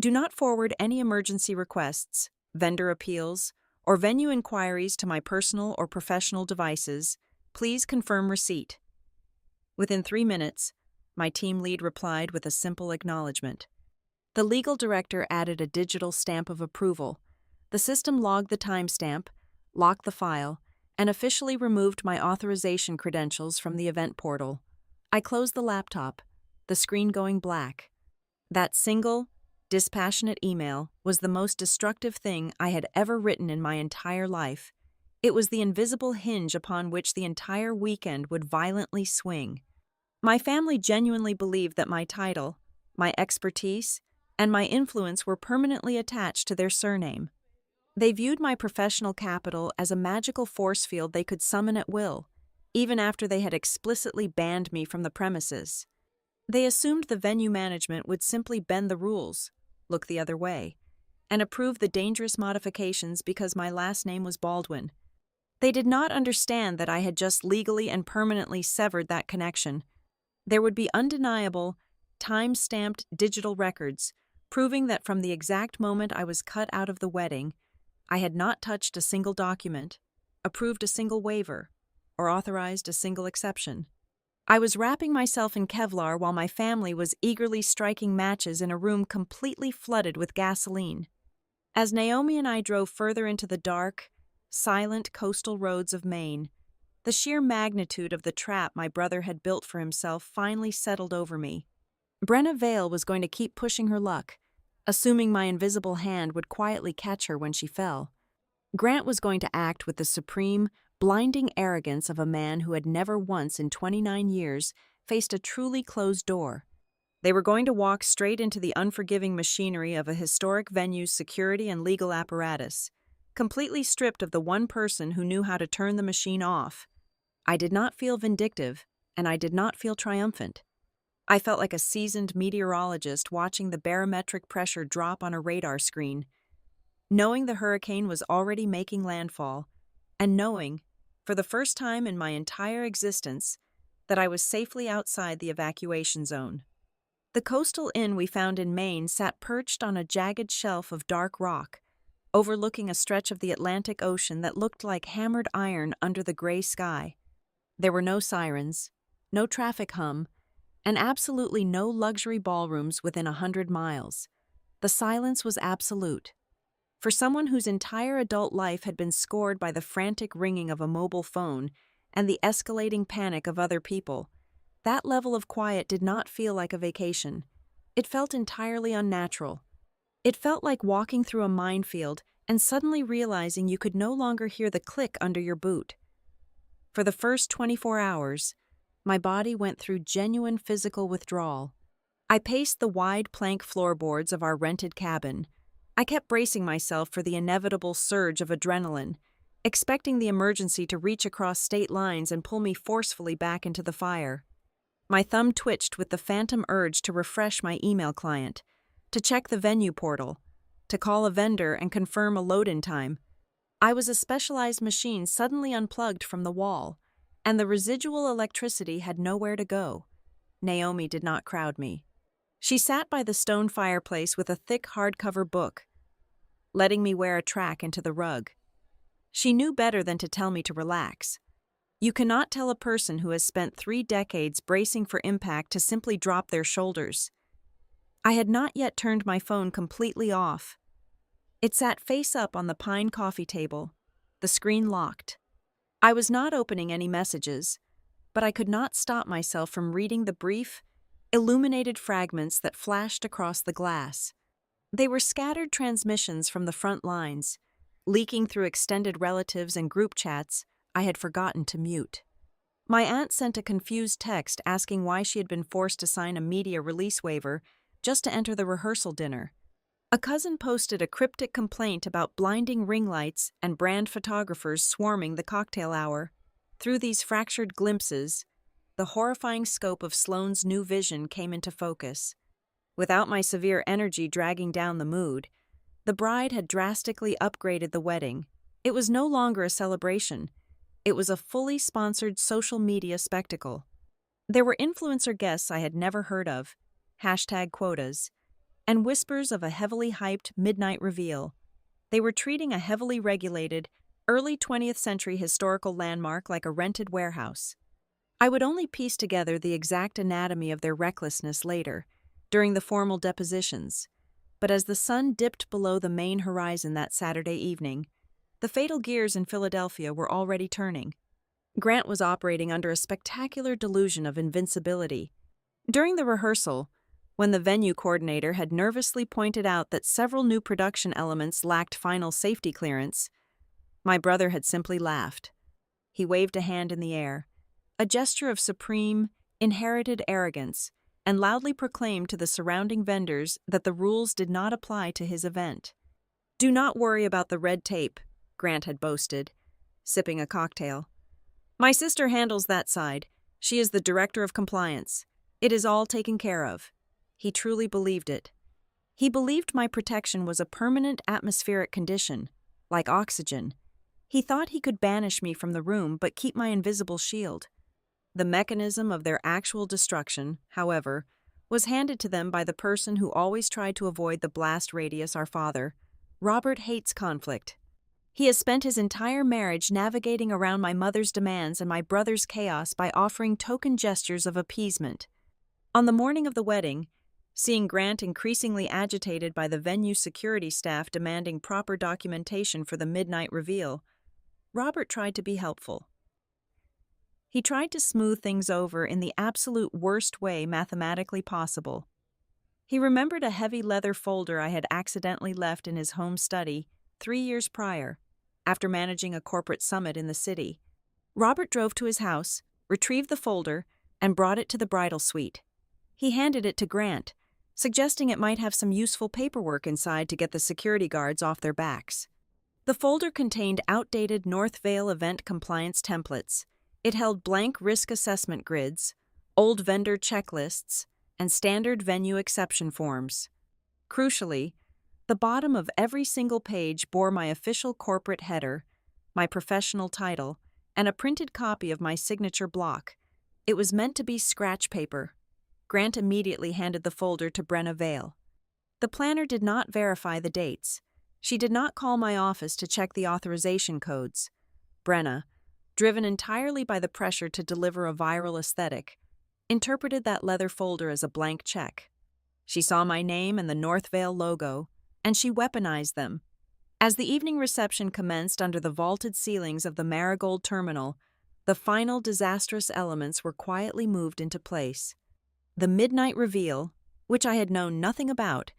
Do not forward any emergency requests, vendor appeals, or venue inquiries to my personal or professional devices. Please confirm receipt. Within 3 minutes, my team lead replied with a simple acknowledgement. The legal director added a digital stamp of approval. The system logged the timestamp, locked the file, and officially removed my authorization credentials from the event portal. I closed the laptop, the screen going black. That single, dispassionate email was the most destructive thing I had ever written in my entire life. It was the invisible hinge upon which the entire weekend would violently swing. My family genuinely believed that my title, my expertise, and my influence were permanently attached to their surname. They viewed my professional capital as a magical force field they could summon at will, even after they had explicitly banned me from the premises. They assumed the venue management would simply bend the rules, look the other way, and approve the dangerous modifications because my last name was Baldwin. They did not understand that I had just legally and permanently severed that connection. There would be undeniable, time-stamped digital records proving that from the exact moment I was cut out of the wedding, I had not touched a single document, approved a single waiver, or authorized a single exception. I was wrapping myself in Kevlar while my family was eagerly striking matches in a room completely flooded with gasoline. As Naomi and I drove further into the dark, silent coastal roads of Maine, the sheer magnitude of the trap my brother had built for himself finally settled over me. Brenna Vale was going to keep pushing her luck, assuming my invisible hand would quietly catch her when she fell. Grant was going to act with the supreme, blinding arrogance of a man who had never once in 29 years faced a truly closed door. They were going to walk straight into the unforgiving machinery of a historic venue's security and legal apparatus, completely stripped of the one person who knew how to turn the machine off. I did not feel vindictive, and I did not feel triumphant. I felt like a seasoned meteorologist watching the barometric pressure drop on a radar screen, knowing the hurricane was already making landfall, and knowing, for the first time in my entire existence, that I was safely outside the evacuation zone. The coastal inn we found in Maine sat perched on a jagged shelf of dark rock, overlooking a stretch of the Atlantic Ocean that looked like hammered iron under the gray sky. There were no sirens, no traffic hum, and absolutely no luxury ballrooms within 100 miles. The silence was absolute. For someone whose entire adult life had been scored by the frantic ringing of a mobile phone and the escalating panic of other people, that level of quiet did not feel like a vacation. It felt entirely unnatural. It felt like walking through a minefield and suddenly realizing you could no longer hear the click under your boot. For the first 24 hours, My body went through genuine physical withdrawal. I paced the wide plank floorboards of our rented cabin. I kept bracing myself for the inevitable surge of adrenaline, expecting the emergency to reach across state lines and pull me forcefully back into the fire. My thumb twitched with the phantom urge to refresh my email client, to check the venue portal, to call a vendor and confirm a load-in time. I was a specialized machine suddenly unplugged from the wall, and the residual electricity had nowhere to go. Naomi did not crowd me. She sat by the stone fireplace with a thick hardcover book, letting me wear a track into the rug. She knew better than to tell me to relax. You cannot tell a person who has spent 3 decades bracing for impact to simply drop their shoulders. I had not yet turned my phone completely off. It sat face up on the pine coffee table, the screen locked. I was not opening any messages, but I could not stop myself from reading the brief, illuminated fragments that flashed across the glass. They were scattered transmissions from the front lines, leaking through extended relatives and group chats I had forgotten to mute. My aunt sent a confused text asking why she had been forced to sign a media release waiver just to enter the rehearsal dinner. A cousin posted a cryptic complaint about blinding ring lights and brand photographers swarming the cocktail hour. Through these fractured glimpses, the horrifying scope of Sloane's new vision came into focus. Without my severe energy dragging down the mood, the bride had drastically upgraded the wedding. It was no longer a celebration. It was a fully sponsored social media spectacle. There were influencer guests I had never heard of, #quotas, and whispers of a heavily hyped midnight reveal. They were treating a heavily regulated, early 20th century historical landmark like a rented warehouse. I would only piece together the exact anatomy of their recklessness later, during the formal depositions. But as the sun dipped below the main horizon that Saturday evening, the fatal gears in Philadelphia were already turning. Grant was operating under a spectacular delusion of invincibility. During the rehearsal, when the venue coordinator had nervously pointed out that several new production elements lacked final safety clearance, my brother had simply laughed. He waved a hand in the air, a gesture of supreme, inherited arrogance, and loudly proclaimed to the surrounding vendors that the rules did not apply to his event. "Do not worry about the red tape," Grant had boasted, sipping a cocktail. "My sister handles that side. She is the director of compliance. It is all taken care of." He truly believed it. He believed my protection was a permanent atmospheric condition, like oxygen. He thought he could banish me from the room but keep my invisible shield. The mechanism of their actual destruction, however, was handed to them by the person who always tried to avoid the blast radius, our father. Robert hates conflict. He has spent his entire marriage navigating around my mother's demands and my brother's chaos by offering token gestures of appeasement. On the morning of the wedding, seeing Grant increasingly agitated by the venue security staff demanding proper documentation for the midnight reveal, Robert tried to be helpful. He tried to smooth things over in the absolute worst way mathematically possible. He remembered a heavy leather folder I had accidentally left in his home study 3 years prior, after managing a corporate summit in the city. Robert drove to his house, retrieved the folder, and brought it to the bridal suite. He handed it to Grant, suggesting it might have some useful paperwork inside to get the security guards off their backs. The folder contained outdated North Vale event compliance templates. It held blank risk assessment grids, old vendor checklists, and standard venue exception forms. Crucially, the bottom of every single page bore my official corporate header, my professional title, and a printed copy of my signature block. It was meant to be scratch paper. Grant immediately handed the folder to Brenna Vale. The planner did not verify the dates. She did not call my office to check the authorization codes. Brenna, driven entirely by the pressure to deliver a viral aesthetic, interpreted that leather folder as a blank check. She saw my name and the North Vale logo, and she weaponized them. As the evening reception commenced under the vaulted ceilings of the Marigold Terminal, the final disastrous elements were quietly moved into place. The midnight reveal, which I had known nothing about,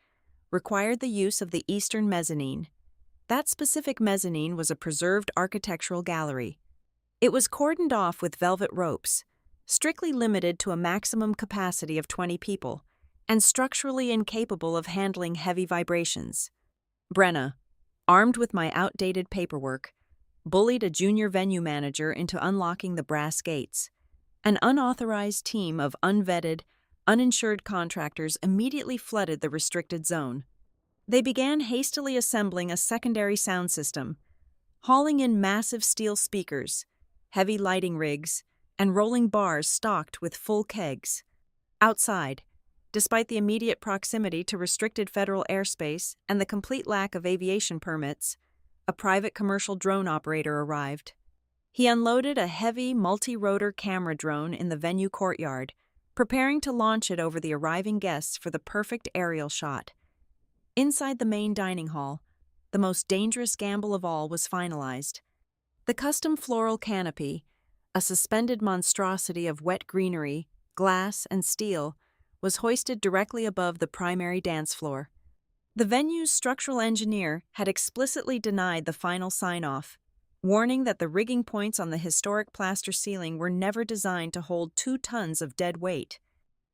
required the use of the eastern mezzanine. That specific mezzanine was a preserved architectural gallery. It was cordoned off with velvet ropes, strictly limited to a maximum capacity of 20 people, and structurally incapable of handling heavy vibrations. Brenna, armed with my outdated paperwork, bullied a junior venue manager into unlocking the brass gates. An unauthorized team of unvetted, uninsured contractors immediately flooded the restricted zone. They began hastily assembling a secondary sound system, hauling in massive steel speakers, heavy lighting rigs, and rolling bars stocked with full kegs. Outside, despite the immediate proximity to restricted federal airspace and the complete lack of aviation permits, a private commercial drone operator arrived. He unloaded a heavy, multi-rotor camera drone in the venue courtyard, preparing to launch it over the arriving guests for the perfect aerial shot. Inside the main dining hall, the most dangerous gamble of all was finalized. The custom floral canopy, a suspended monstrosity of wet greenery, glass, and steel, was hoisted directly above the primary dance floor. The venue's structural engineer had explicitly denied the final sign-off, warning that the rigging points on the historic plaster ceiling were never designed to hold 2 tons of dead weight.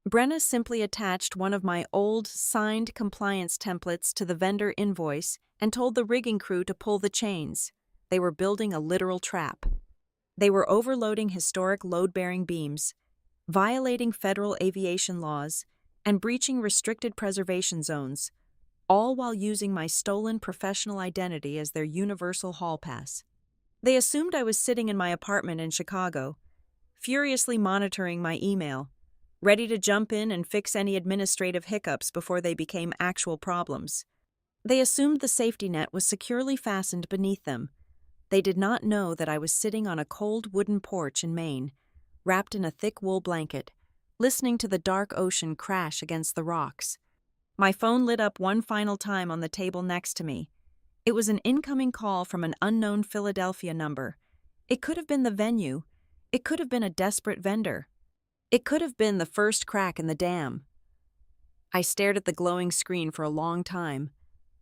Brenna simply attached one of my old, signed compliance templates to the vendor invoice and told the rigging crew to pull the chains. They were building a literal trap. They were overloading historic load-bearing beams, violating federal aviation laws, and breaching restricted preservation zones, all while using my stolen professional identity as their universal hall pass. They assumed I was sitting in my apartment in Chicago, furiously monitoring my email, ready to jump in and fix any administrative hiccups before they became actual problems. They assumed the safety net was securely fastened beneath them. They did not know that I was sitting on a cold wooden porch in Maine, wrapped in a thick wool blanket, listening to the dark ocean crash against the rocks. My phone lit up one final time on the table next to me. It was an incoming call from an unknown Philadelphia number. It could have been the venue. It could have been a desperate vendor. It could have been the first crack in the dam. I stared at the glowing screen for a long time.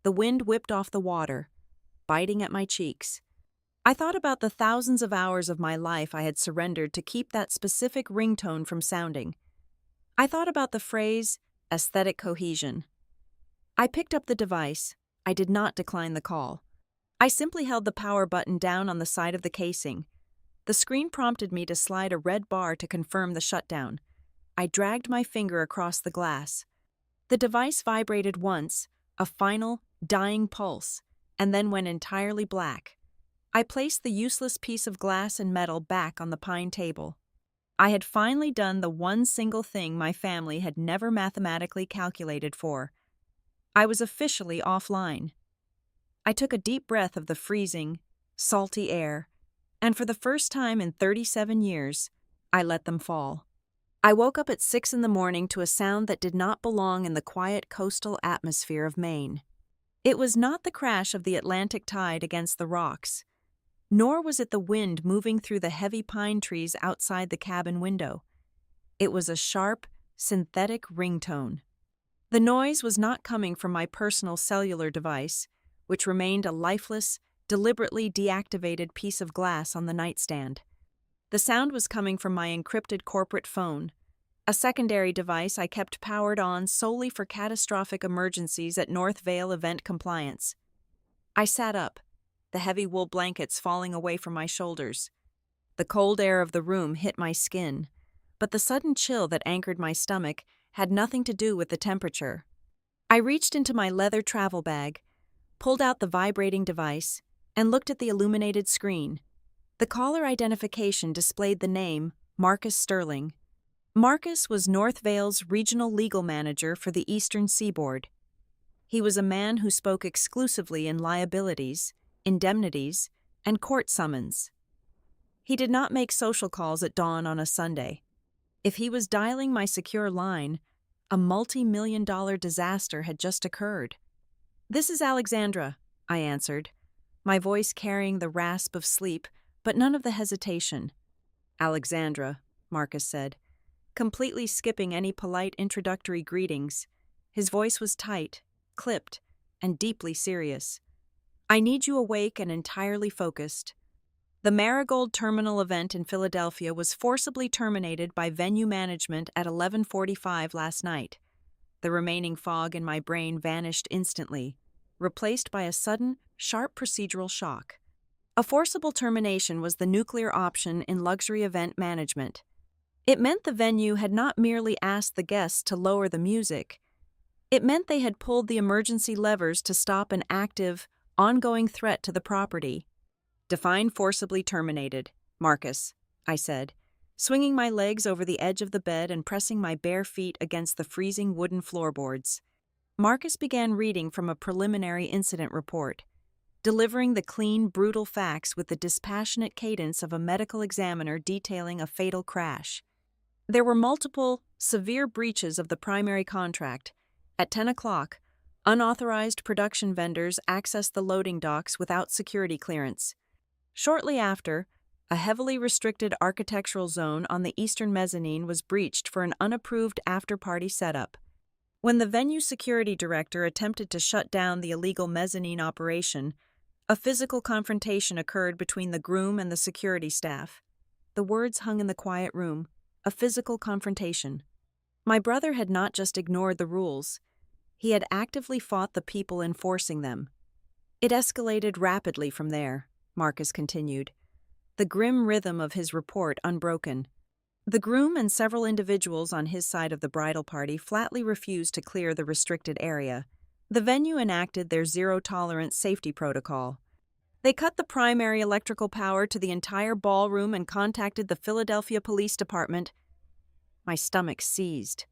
The wind whipped off the water, biting at my cheeks. I thought about the thousands of hours of my life I had surrendered to keep that specific ringtone from sounding. I thought about the phrase, aesthetic cohesion. I picked up the device. I did not decline the call. I simply held the power button down on the side of the casing. The screen prompted me to slide a red bar to confirm the shutdown. I dragged my finger across the glass. The device vibrated once, a final, dying pulse, and then went entirely black. I placed the useless piece of glass and metal back on the pine table. I had finally done the one single thing my family had never mathematically calculated for. I was officially offline. I took a deep breath of the freezing, salty air, and for the first time in 37 years, I let them fall. I woke up at 6 a.m. to a sound that did not belong in the quiet coastal atmosphere of Maine. It was not the crash of the Atlantic tide against the rocks, nor was it the wind moving through the heavy pine trees outside the cabin window. It was a sharp, synthetic ringtone. The noise was not coming from my personal cellular device, which remained a lifeless, deliberately deactivated piece of glass on the nightstand. The sound was coming from my encrypted corporate phone, a secondary device I kept powered on solely for catastrophic emergencies at North Vale event compliance. I sat up, the heavy wool blankets falling away from my shoulders. The cold air of the room hit my skin, but the sudden chill that anchored my stomach had nothing to do with the temperature. I reached into my leather travel bag, pulled out the vibrating device, and looked at the illuminated screen. The caller identification displayed the name Marcus Sterling. Marcus was North Vale's regional legal manager for the Eastern Seaboard. He was a man who spoke exclusively in liabilities, indemnities, and court summons. He did not make social calls at dawn on a Sunday. If he was dialing my secure line, a multi-million-dollar disaster had just occurred. "This is Alexandra," I answered, my voice carrying the rasp of sleep, but none of the hesitation. "Alexandra," Marcus said, completely skipping any polite introductory greetings. His voice was tight, clipped, and deeply serious. "I need you awake and entirely focused. The Marigold Terminal event in Philadelphia was forcibly terminated by venue management at 11:45 last night. The remaining fog in my brain vanished instantly, replaced by a sudden, sharp procedural shock. A forcible termination was the nuclear option in luxury event management. It meant the venue had not merely asked the guests to lower the music. It meant they had pulled the emergency levers to stop an active, ongoing threat to the property. "Define forcibly terminated, Marcus," I said, swinging my legs over the edge of the bed and pressing my bare feet against the freezing wooden floorboards. Marcus began reading from a preliminary incident report, delivering the clean, brutal facts with the dispassionate cadence of a medical examiner detailing a fatal crash. There were multiple, severe breaches of the primary contract. At 10 o'clock, unauthorized production vendors accessed the loading docks without security clearance. Shortly after, a heavily restricted architectural zone on the eastern mezzanine was breached for an unapproved after-party setup. When the venue security director attempted to shut down the illegal mezzanine operation, a physical confrontation occurred between the groom and the security staff. The words hung in the quiet room, a physical confrontation. My brother had not just ignored the rules. He had actively fought the people enforcing them. It escalated rapidly from there, Marcus continued, the grim rhythm of his report unbroken. The groom and several individuals on his side of the bridal party flatly refused to clear the restricted area. The venue enacted their zero-tolerance safety protocol. They cut the primary electrical power to the entire ballroom and contacted the Philadelphia Police Department. My stomach seized.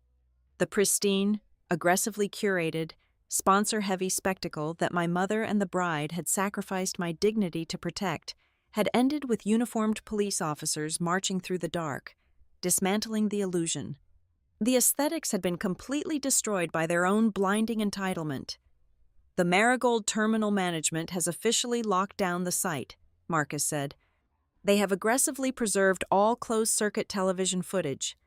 The pristine, aggressively curated, sponsor-heavy spectacle that my mother and the bride had sacrificed my dignity to protect had ended with uniformed police officers marching through the dark, dismantling the illusion. The aesthetics had been completely destroyed by their own blinding entitlement. "The Marigold Terminal management has officially locked down the site," Marcus said. "They have aggressively preserved all closed-circuit television footage,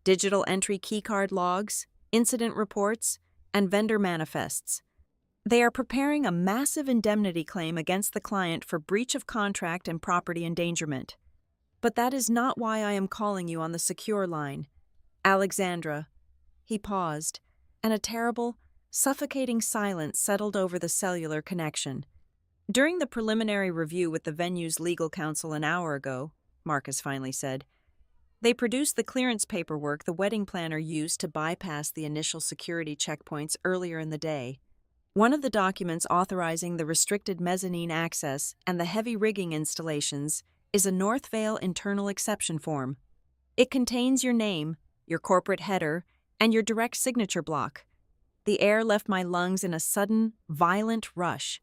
digital entry keycard logs, incident reports, and vendor manifests. They are preparing a massive indemnity claim against the client for breach of contract and property endangerment. But that is not why I am calling you on the secure line. Alexandra." He paused, and a terrible, suffocating silence settled over the cellular connection. "During the preliminary review with the venue's legal counsel an hour ago," Marcus finally said, "they produced the clearance paperwork the wedding planner used to bypass the initial security checkpoints earlier in the day. One of the documents authorizing the restricted mezzanine access and the heavy rigging installations is a North Vale internal exception form. It contains your name, your corporate header, and your direct signature block." The air left my lungs in a sudden, violent rush.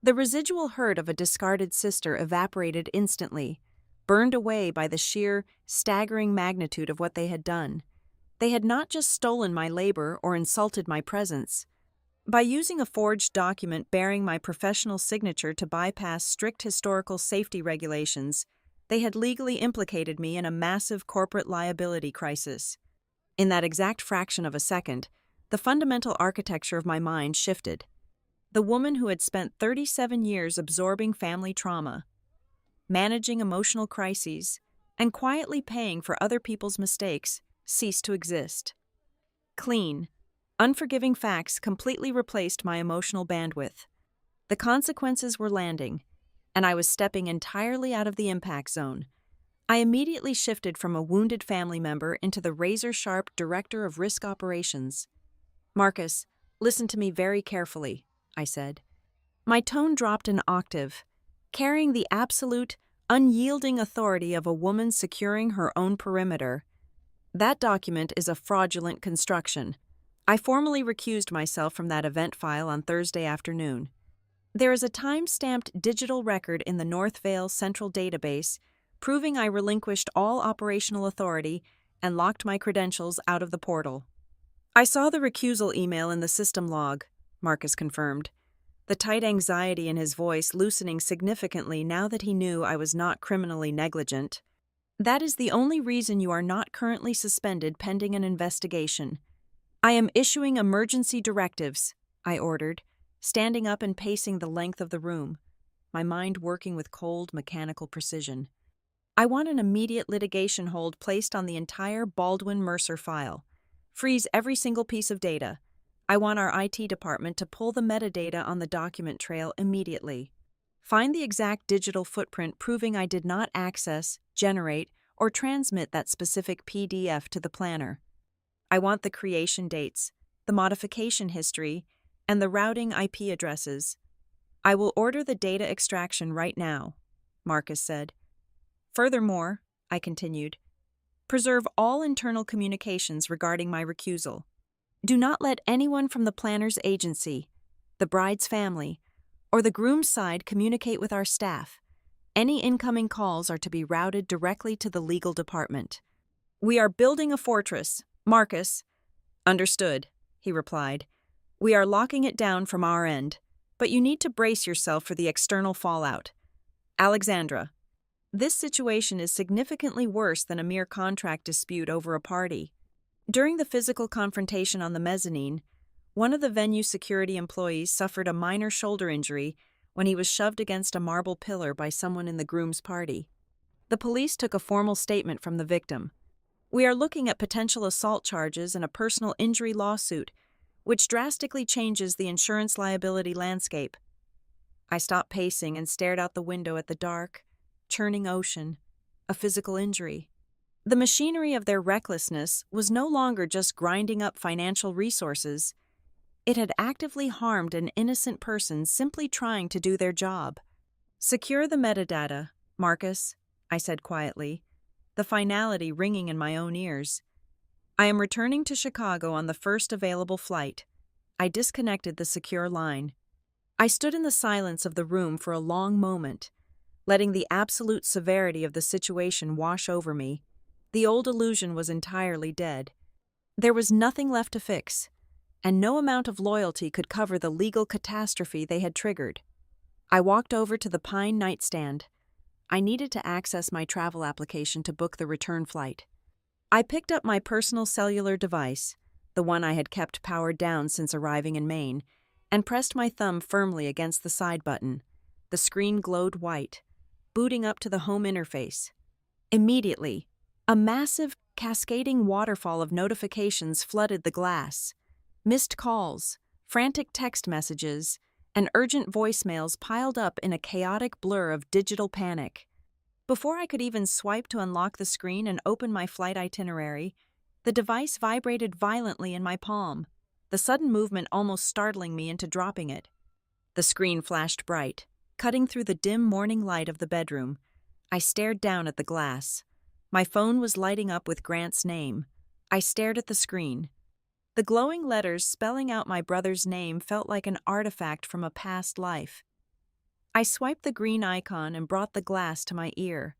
The residual hurt of a discarded sister evaporated instantly, burned away by the sheer, staggering magnitude of what they had done. They had not just stolen my labor or insulted my presence. By using a forged document bearing my professional signature to bypass strict historical safety regulations, they had legally implicated me in a massive corporate liability crisis. In that exact fraction of a second, the fundamental architecture of my mind shifted. The woman who had spent 37 years absorbing family trauma, managing emotional crises, and quietly paying for other people's mistakes ceased to exist. Clean, unforgiving facts completely replaced my emotional bandwidth. The consequences were landing, and I was stepping entirely out of the impact zone. I immediately shifted from a wounded family member into the razor-sharp director of risk operations. "Marcus, listen to me very carefully," I said. My tone dropped an octave, carrying the absolute, unyielding authority of a woman securing her own perimeter. "That document is a fraudulent construction. I formally recused myself from that event file on Thursday afternoon. There is a time-stamped digital record in the North Vale Central Database proving I relinquished all operational authority and locked my credentials out of the portal." "I saw the recusal email in the system log," Marcus confirmed, the tight anxiety in his voice loosening significantly now that he knew I was not criminally negligent. "That is the only reason you are not currently suspended pending an investigation. I am issuing emergency directives," I ordered, standing up and pacing the length of the room. my mind working with cold, mechanical precision. I want an immediate litigation hold placed on the entire Baldwin-Mercer file. Freeze every single piece of data. I want our IT department to pull the metadata on the document trail immediately. Find the exact digital footprint proving I did not access, generate, or transmit that specific PDF to the planner. I want the creation dates, the modification history, and the routing IP addresses. I will order the data extraction right now, Marcus said. Furthermore, I continued, preserve all internal communications regarding my recusal. Do not let anyone from the planner's agency, the bride's family, or the groom's side communicate with our staff. Any incoming calls are to be routed directly to the legal department. We are building a fortress, Marcus. Understood, he replied. We are locking it down from our end, but you need to brace yourself for the external fallout. Alexandra, this situation is significantly worse than a mere contract dispute over a party. During the physical confrontation on the mezzanine, one of the venue security employees suffered a minor shoulder injury when he was shoved against a marble pillar by someone in the groom's party. The police took a formal statement from the victim. We are looking at potential assault charges and a personal injury lawsuit, which drastically changes the insurance liability landscape. I stopped pacing and stared out the window at the dark, churning ocean, a physical injury. The machinery of their recklessness was no longer just grinding up financial resources. It had actively harmed an innocent person simply trying to do their job. Secure the metadata, Marcus, I said quietly, the finality ringing in my own ears. I am returning to Chicago on the first available flight. I disconnected the secure line. I stood in the silence of the room for a long moment, letting the absolute severity of the situation wash over me. The old illusion was entirely dead. There was nothing left to fix, and no amount of loyalty could cover the legal catastrophe they had triggered. I walked over to the pine nightstand. I needed to access my travel application to book the return flight. I picked up my personal cellular device, the one I had kept powered down since arriving in Maine, and pressed my thumb firmly against the side button. The screen glowed white, booting up to the home interface. Immediately, a massive, cascading waterfall of notifications flooded the glass. Missed calls, frantic text messages, and urgent voicemails piled up in a chaotic blur of digital panic. Before I could even swipe to unlock the screen and open my flight itinerary, the device vibrated violently in my palm, the sudden movement almost startling me into dropping it. The screen flashed bright, cutting through the dim morning light of the bedroom. I stared down at the glass. My phone was lighting up with Grant's name. I stared at the screen. The glowing letters spelling out my brother's name felt like an artifact from a past life. I swiped the green icon and brought the glass to my ear.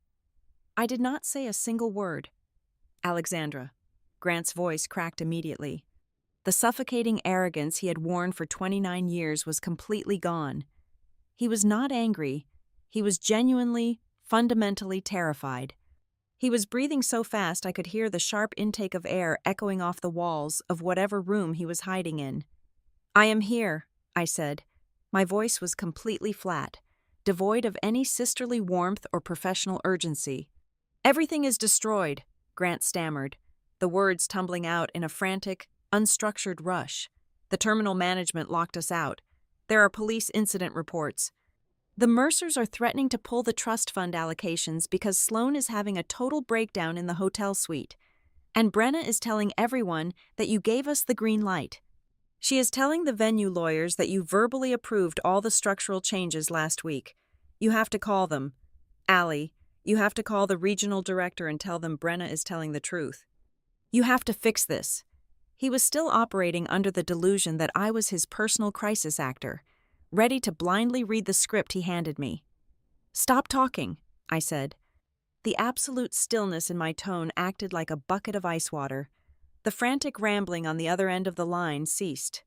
I did not say a single word. Alexandra. Grant's voice cracked immediately. The suffocating arrogance he had worn for 29 years was completely gone. He was not angry. He was genuinely, fundamentally terrified. He was breathing so fast I could hear the sharp intake of air echoing off the walls of whatever room he was hiding in. I am here, I said. My voice was completely flat, devoid of any sisterly warmth or professional urgency. Everything is destroyed, Grant stammered, the words tumbling out in a frantic, unstructured rush. The terminal management locked us out. There are police incident reports. The Mercers are threatening to pull the trust fund allocations because Sloan is having a total breakdown in the hotel suite. And Brenna is telling everyone that you gave us the green light. She is telling the venue lawyers that you verbally approved all the structural changes last week. You have to call them. Allie, you have to call the regional director and tell them Brenna is telling the truth. You have to fix this. He was still operating under the delusion that I was his personal crisis actor, ready to blindly read the script he handed me. Stop talking, I said. The absolute stillness in my tone acted like a bucket of ice water. The frantic rambling on the other end of the line ceased.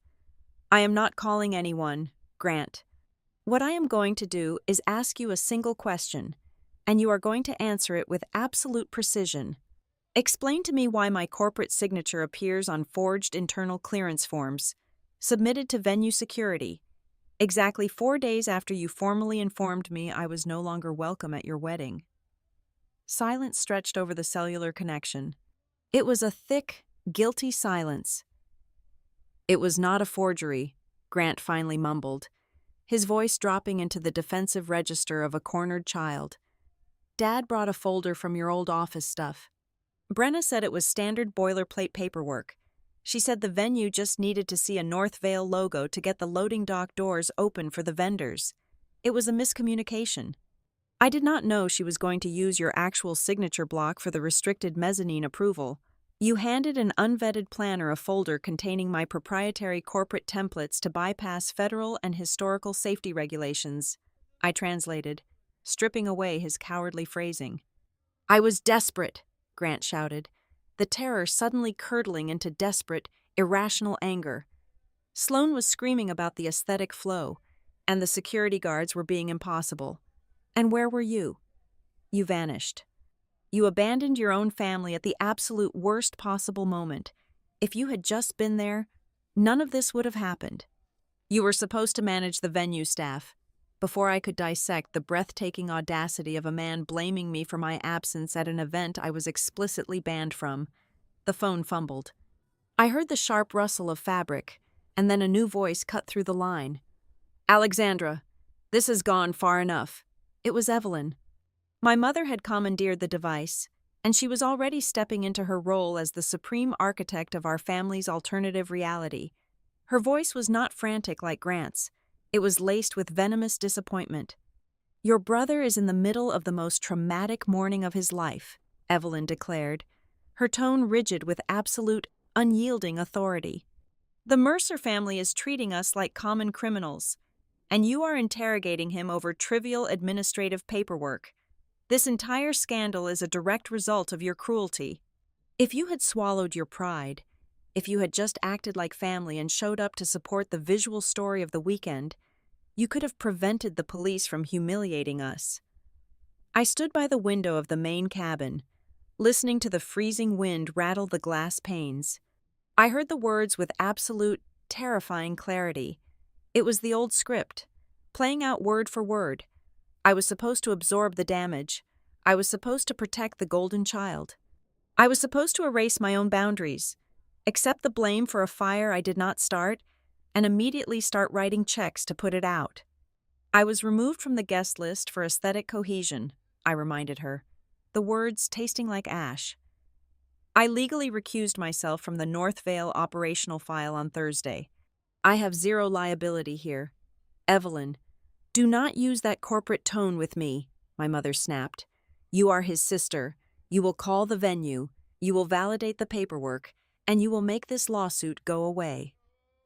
I am not calling anyone, Grant. What I am going to do is ask you a single question, and you are going to answer it with absolute precision. Explain to me why my corporate signature appears on forged internal clearance forms, submitted to venue security. Exactly 4 days after you formally informed me I was no longer welcome at your wedding. Silence stretched over the cellular connection. It was a thick, guilty silence. It was not a forgery, Grant finally mumbled, his voice dropping into the defensive register of a cornered child. Dad brought a folder from your old office stuff. Brenna said it was standard boilerplate paperwork. She said the venue just needed to see a North Vale logo to get the loading dock doors open for the vendors. It was a miscommunication. I did not know she was going to use your actual signature block for the restricted mezzanine approval. You handed an unvetted planner a folder containing my proprietary corporate templates to bypass federal and historical safety regulations. I translated, stripping away his cowardly phrasing. I was desperate, Grant shouted, the terror suddenly curdling into desperate, irrational anger. Sloan was screaming about the aesthetic flow, and the security guards were being impossible. And where were you? You vanished. You abandoned your own family at the absolute worst possible moment. If you had just been there, none of this would have happened. You were supposed to manage the venue staff. Before I could dissect the breathtaking audacity of a man blaming me for my absence at an event I was explicitly banned from, the phone fumbled. I heard the sharp rustle of fabric, and then a new voice cut through the line. Alexandra, this has gone far enough. It was Evelyn. My mother had commandeered the device, and she was already stepping into her role as the supreme architect of our family's alternative reality. Her voice was not frantic like Grant's. It was laced with venomous disappointment. Your brother is in the middle of the most traumatic morning of his life, Evelyn declared, her tone rigid with absolute, unyielding authority. The Mercer family is treating us like common criminals, and you are interrogating him over trivial administrative paperwork. This entire scandal is a direct result of your cruelty. If you had swallowed your pride, if you had just acted like family and showed up to support the visual story of the weekend, you could have prevented the police from humiliating us. I stood by the window of the main cabin, listening to the freezing wind rattle the glass panes. I heard the words with absolute, terrifying clarity. It was the old script, playing out word for word. I was supposed to absorb the damage. I was supposed to protect the golden child. I was supposed to erase my own boundaries, accept the blame for a fire I did not start, and immediately start writing checks to put it out. I was removed from the guest list for aesthetic cohesion, I reminded her, the words tasting like ash. I legally recused myself from the North Vale operational file on Thursday. I have zero liability here. Evelyn, do not use that corporate tone with me, my mother snapped. You are his sister. You will call the venue. You will validate the paperwork, and you will make this lawsuit go away.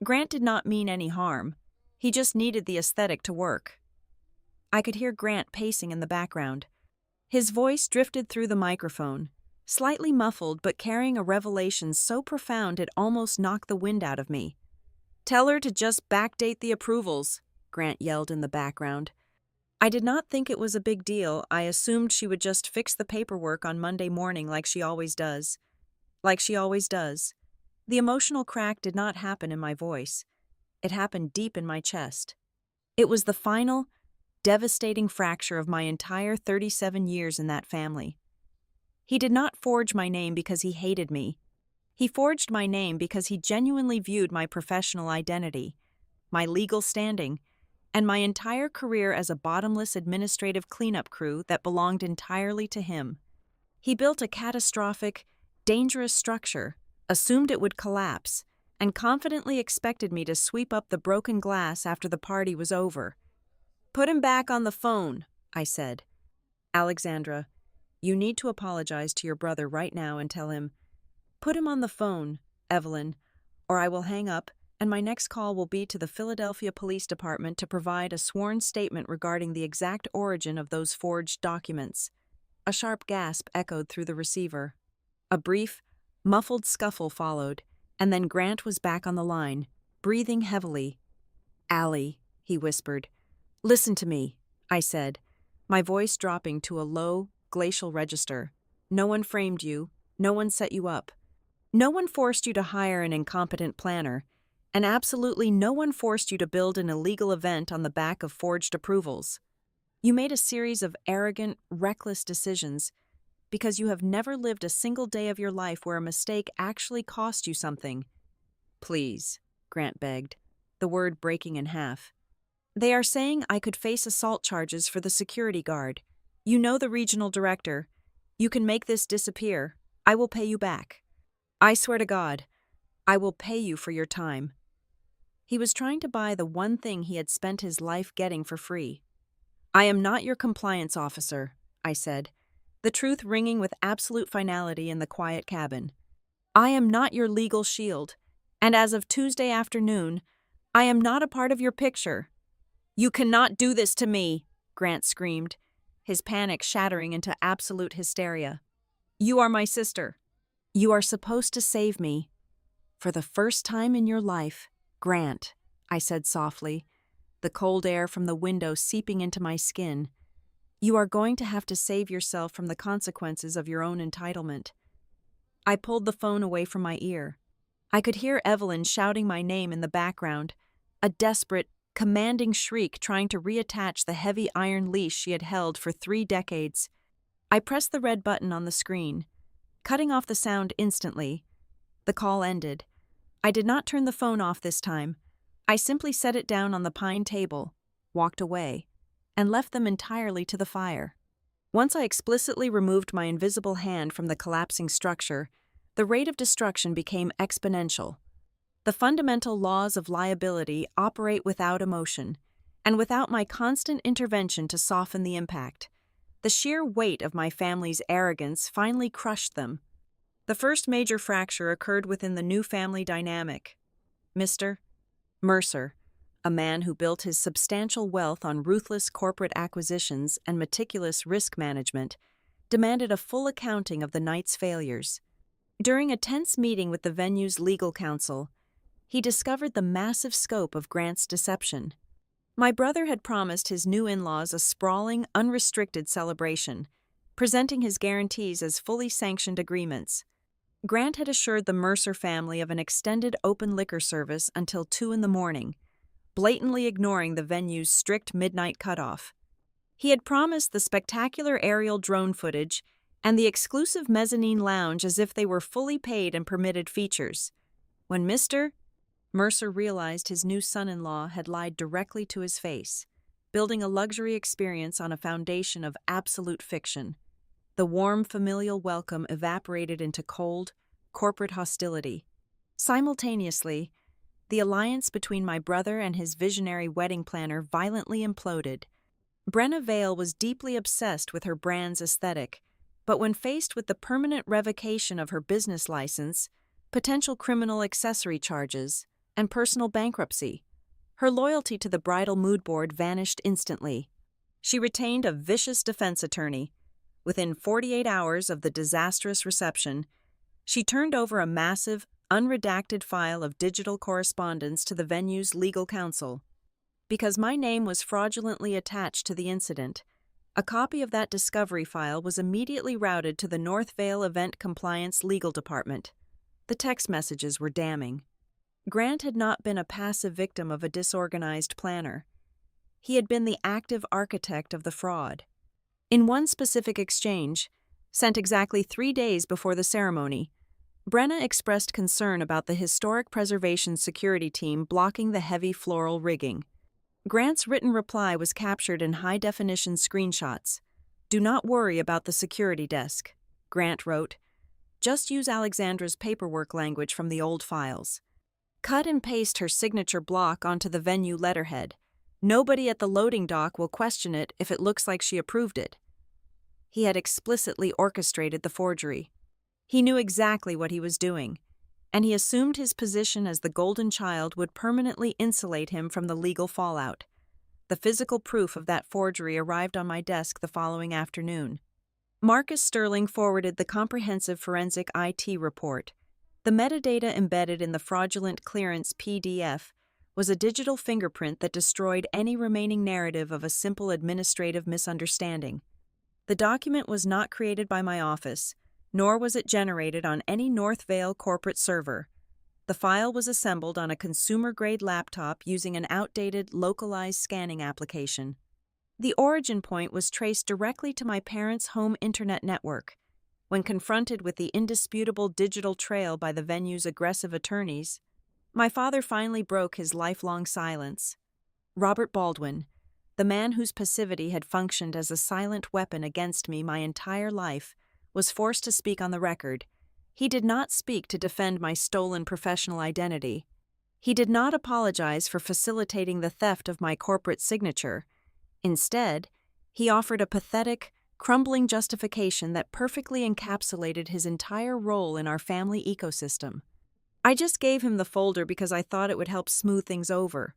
Grant did not mean any harm. He just needed the aesthetic to work. I could hear Grant pacing in the background. His voice drifted through the microphone, slightly muffled but carrying a revelation so profound it almost knocked the wind out of me. Tell her to just backdate the approvals, Grant yelled in the background. I did not think it was a big deal. I assumed she would just fix the paperwork on Monday morning like she always does. The emotional crack did not happen in my voice. It happened deep in my chest. It was the final, devastating fracture of my entire 37 years in that family. He did not forge my name because he hated me. He forged my name because he genuinely viewed my professional identity, my legal standing, and my entire career as a bottomless administrative cleanup crew that belonged entirely to him. He built a catastrophic, dangerous structure, assumed it would collapse, and confidently expected me to sweep up the broken glass after the party was over. Put him back on the phone, I said. Alexandra, you need to apologize to your brother right now and tell him, put him on the phone, Evelyn, or I will hang up, and my next call will be to the Philadelphia Police Department to provide a sworn statement regarding the exact origin of those forged documents. A sharp gasp echoed through the receiver. A brief, muffled scuffle followed, and then Grant was back on the line, breathing heavily. Allie, he whispered. Listen to me, I said, my voice dropping to a low, glacial register. No one framed you. No one set you up. No one forced you to hire an incompetent planner. And absolutely no one forced you to build an illegal event on the back of forged approvals. You made a series of arrogant, reckless decisions because you have never lived a single day of your life where a mistake actually cost you something. Please, Grant begged, the word breaking in half. They are saying I could face assault charges for the security guard. You know the regional director. You can make this disappear. I will pay you back. I swear to God, I will pay you for your time. He was trying to buy the one thing he had spent his life getting for free. I am not your compliance officer, I said, the truth ringing with absolute finality in the quiet cabin. I am not your legal shield, and as of Tuesday afternoon, I am not a part of your picture. You cannot do this to me, Grant screamed, his panic shattering into absolute hysteria. You are my sister. You are supposed to save me. For the first time in your life, Grant, I said softly, the cold air from the window seeping into my skin. You are going to have to save yourself from the consequences of your own entitlement. I pulled the phone away from my ear. I could hear Evelyn shouting my name in the background, a desperate, commanding shriek trying to reattach the heavy iron leash she had held for 3 decades. I pressed the red button on the screen, cutting off the sound instantly. The call ended. I did not turn the phone off this time. I simply set it down on the pine table, walked away, and left them entirely to the fire. Once I explicitly removed my invisible hand from the collapsing structure, the rate of destruction became exponential. The fundamental laws of liability operate without emotion, and without my constant intervention to soften the impact. The sheer weight of my family's arrogance finally crushed them. The first major fracture occurred within the new family dynamic. Mr. Mercer, a man who built his substantial wealth on ruthless corporate acquisitions and meticulous risk management, demanded a full accounting of the night's failures. During a tense meeting with the venue's legal counsel, he discovered the massive scope of Grant's deception. My brother had promised his new in-laws a sprawling, unrestricted celebration, presenting his guarantees as fully sanctioned agreements. Grant had assured the Mercer family of an extended open liquor service until 2 a.m, blatantly ignoring the venue's strict midnight cutoff. He had promised the spectacular aerial drone footage and the exclusive mezzanine lounge as if they were fully paid and permitted features. When Mr. Mercer realized his new son-in-law had lied directly to his face, building a luxury experience on a foundation of absolute fiction, the warm familial welcome evaporated into cold, corporate hostility. Simultaneously, the alliance between my brother and his visionary wedding planner violently imploded. Brenna Vale was deeply obsessed with her brand's aesthetic, but when faced with the permanent revocation of her business license, potential criminal accessory charges, and personal bankruptcy, her loyalty to the bridal mood board vanished instantly. She retained a vicious defense attorney. Within 48 hours of the disastrous reception, she turned over a massive, unredacted file of digital correspondence to the venue's legal counsel. Because my name was fraudulently attached to the incident, a copy of that discovery file was immediately routed to the North Vale Event Compliance Legal Department. The text messages were damning. Grant had not been a passive victim of a disorganized planner. He had been the active architect of the fraud. In one specific exchange, sent exactly 3 days before the ceremony, Brenna expressed concern about the historic preservation security team blocking the heavy floral rigging. Grant's written reply was captured in high-definition screenshots. "Do not worry about the security desk," Grant wrote. "Just use Alexandra's paperwork language from the old files. Cut and paste her signature block onto the venue letterhead. Nobody at the loading dock will question it if it looks like she approved it." He had explicitly orchestrated the forgery. He knew exactly what he was doing, and he assumed his position as the golden child would permanently insulate him from the legal fallout. The physical proof of that forgery arrived on my desk the following afternoon. Marcus Sterling forwarded the comprehensive forensic IT report. The metadata embedded in the fraudulent clearance PDF was a digital fingerprint that destroyed any remaining narrative of a simple administrative misunderstanding. The document was not created by my office, nor was it generated on any North Vale corporate server. The file was assembled on a consumer-grade laptop using an outdated, localized scanning application. The origin point was traced directly to my parents' home internet network. When confronted with the indisputable digital trail by the venue's aggressive attorneys, my father finally broke his lifelong silence. Robert Baldwin, the man whose passivity had functioned as a silent weapon against me my entire life, was forced to speak on the record. He did not speak to defend my stolen professional identity. He did not apologize for facilitating the theft of my corporate signature. Instead, he offered a pathetic, crumbling justification that perfectly encapsulated his entire role in our family ecosystem. I just gave him the folder because I thought it would help smooth things over.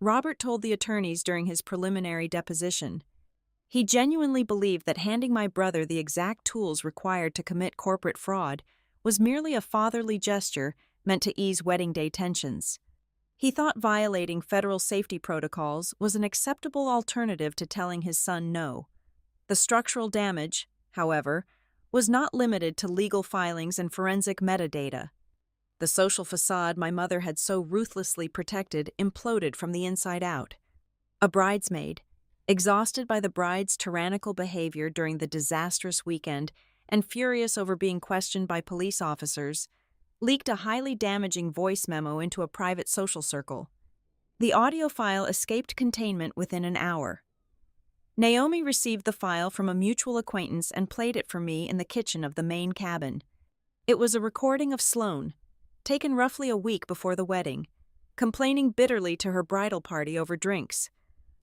Robert told the attorneys during his preliminary deposition. He genuinely believed that handing my brother the exact tools required to commit corporate fraud was merely a fatherly gesture meant to ease wedding day tensions. He thought violating federal safety protocols was an acceptable alternative to telling his son no. The structural damage, however, was not limited to legal filings and forensic metadata. The social facade my mother had so ruthlessly protected imploded from the inside out. A bridesmaid, exhausted by the bride's tyrannical behavior during the disastrous weekend and furious over being questioned by police officers, leaked a highly damaging voice memo into a private social circle. The audio file escaped containment within an hour. Naomi received the file from a mutual acquaintance and played it for me in the kitchen of the main cabin. It was a recording of Sloane, taken roughly a week before the wedding, complaining bitterly to her bridal party over drinks.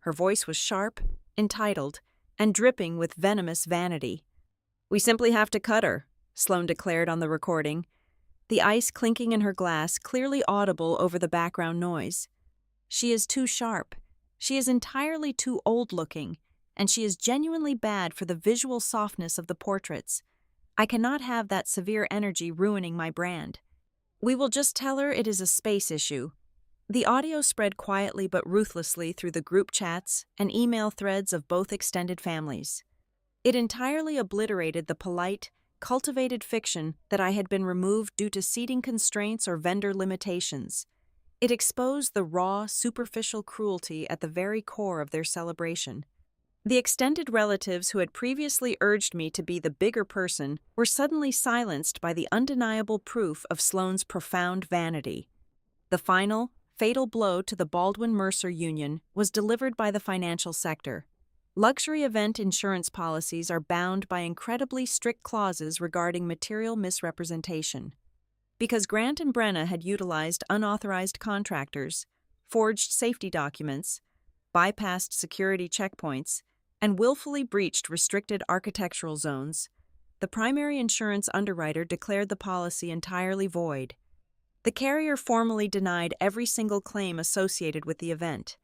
Her voice was sharp, entitled, and dripping with venomous vanity. "We simply have to cut her," Sloane declared on the recording, the ice clinking in her glass clearly audible over the background noise. "She is too sharp. She is entirely too old-looking, and she is genuinely bad for the visual softness of the portraits. I cannot have that severe energy ruining my brand. We will just tell her it is a space issue." The audio spread quietly but ruthlessly through the group chats and email threads of both extended families. It entirely obliterated the polite, cultivated fiction that I had been removed due to seating constraints or vendor limitations. It exposed the raw, superficial cruelty at the very core of their celebration. The extended relatives who had previously urged me to be the bigger person were suddenly silenced by the undeniable proof of Sloane's profound vanity. The final, fatal blow to the Baldwin-Mercer union was delivered by the financial sector. Luxury event insurance policies are bound by incredibly strict clauses regarding material misrepresentation. Because Grant and Brenna had utilized unauthorized contractors, forged safety documents, bypassed security checkpoints, and willfully breached restricted architectural zones, the primary insurance underwriter declared the policy entirely void. The carrier formally denied every single claim associated with the event.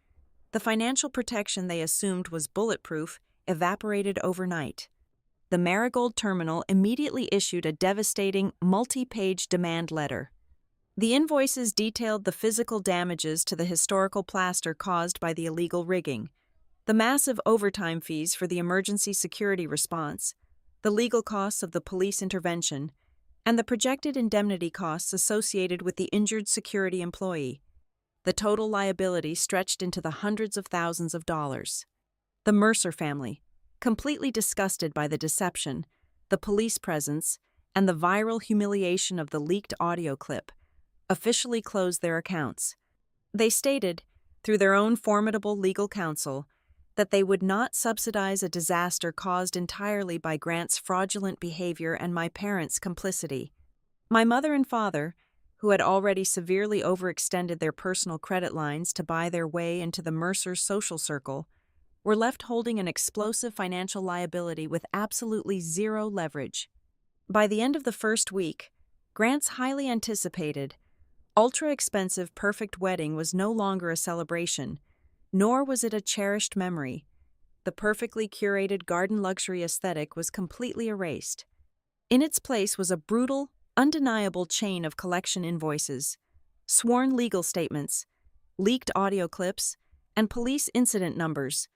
The financial protection they assumed was bulletproof evaporated overnight. The Marigold Terminal immediately issued a devastating, multi-page demand letter. The invoices detailed the physical damages to the historical plaster caused by the illegal rigging, the massive overtime fees for the emergency security response, the legal costs of the police intervention, and the projected indemnity costs associated with the injured security employee. The total liability stretched into the hundreds of thousands of dollars. The Mercer family, completely disgusted by the deception, the police presence, and the viral humiliation of the leaked audio clip, officially closed their accounts. They stated, through their own formidable legal counsel, that they would not subsidize a disaster caused entirely by Grant's fraudulent behavior and my parents' complicity. My mother and father, who had already severely overextended their personal credit lines to buy their way into the Mercer social circle, were left holding an explosive financial liability with absolutely zero leverage. By the end of the first week, Grant's highly anticipated, ultra-expensive perfect wedding was no longer a celebration, nor was it a cherished memory. The perfectly curated garden luxury aesthetic was completely erased. In its place was a brutal, undeniable chain of collection invoices, sworn legal statements, leaked audio clips, and police incident numbers.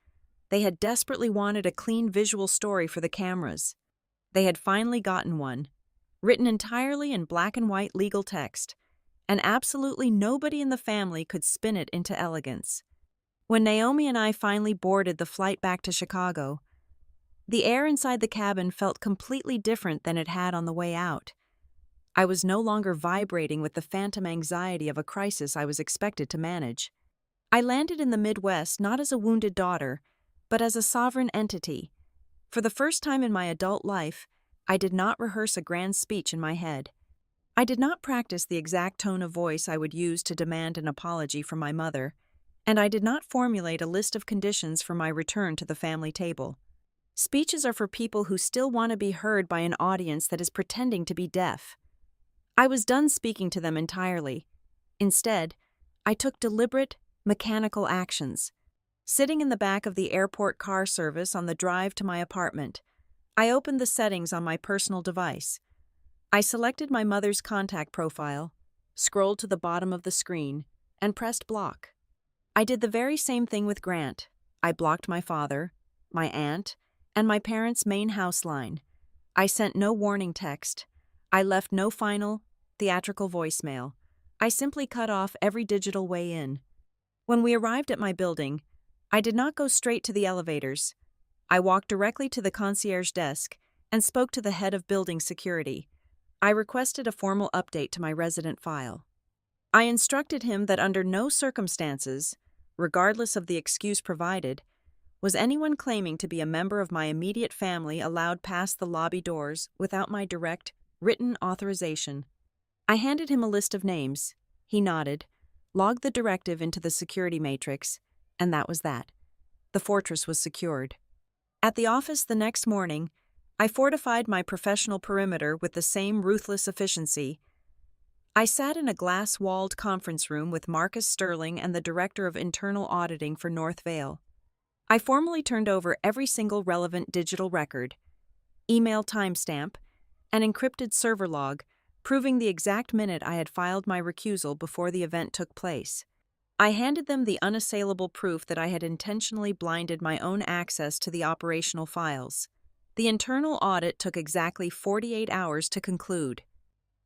They had desperately wanted a clean visual story for the cameras. They had finally gotten one, written entirely in black and white legal text, and absolutely nobody in the family could spin it into elegance. When Naomi and I finally boarded the flight back to Chicago, the air inside the cabin felt completely different than it had on the way out. I was no longer vibrating with the phantom anxiety of a crisis I was expected to manage. I landed in the Midwest not as a wounded daughter, but as a sovereign entity. For the first time in my adult life, I did not rehearse a grand speech in my head. I did not practice the exact tone of voice I would use to demand an apology from my mother, and I did not formulate a list of conditions for my return to the family table. Speeches are for people who still want to be heard by an audience that is pretending to be deaf. I was done speaking to them entirely. Instead, I took deliberate, mechanical actions. Sitting in the back of the airport car service on the drive to my apartment, I opened the settings on my personal device. I selected my mother's contact profile, scrolled to the bottom of the screen, and pressed block. I did the very same thing with Grant. I blocked my father, my aunt, and my parents' main house line. I sent no warning text. I left no final, theatrical voicemail. I simply cut off every digital way in. When we arrived at my building, I did not go straight to the elevators. I walked directly to the concierge desk and spoke to the head of building security. I requested a formal update to my resident file. I instructed him that under no circumstances, regardless of the excuse provided, was anyone claiming to be a member of my immediate family allowed past the lobby doors without my direct, written authorization. I handed him a list of names. He nodded, logged the directive into the security matrix, and that was that. The fortress was secured. At the office the next morning, I fortified my professional perimeter with the same ruthless efficiency. I sat in a glass-walled conference room with Marcus Sterling and the Director of Internal Auditing for North Vale. I formally turned over every single relevant digital record, email timestamp, and encrypted server log, proving the exact minute I had filed my recusal before the event took place. I handed them the unassailable proof that I had intentionally blinded my own access to the operational files. The internal audit took exactly 48 hours to conclude.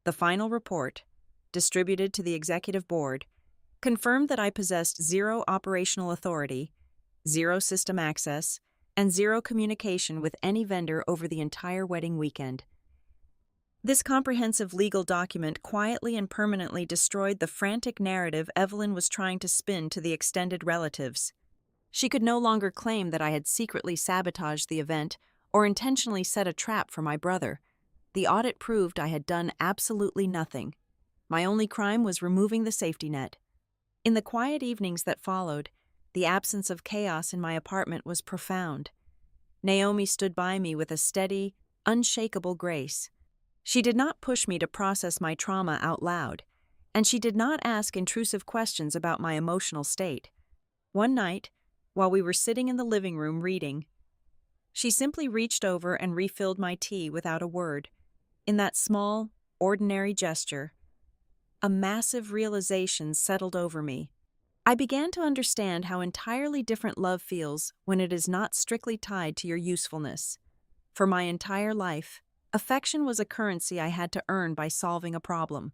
The final report, distributed to the executive board, confirmed that I possessed zero operational authority, zero system access, and zero communication with any vendor over the entire wedding weekend. This comprehensive legal document quietly and permanently destroyed the frantic narrative Evelyn was trying to spin to the extended relatives. She could no longer claim that I had secretly sabotaged the event or intentionally set a trap for my brother. The audit proved I had done absolutely nothing. My only crime was removing the safety net. In the quiet evenings that followed, the absence of chaos in my apartment was profound. Naomi stood by me with a steady, unshakable grace. She did not push me to process my trauma out loud, and she did not ask intrusive questions about my emotional state. One night, while we were sitting in the living room reading, she simply reached over and refilled my tea without a word. In that small, ordinary gesture, a massive realization settled over me. I began to understand how entirely different love feels when it is not strictly tied to your usefulness. For my entire life, affection was a currency I had to earn by solving a problem.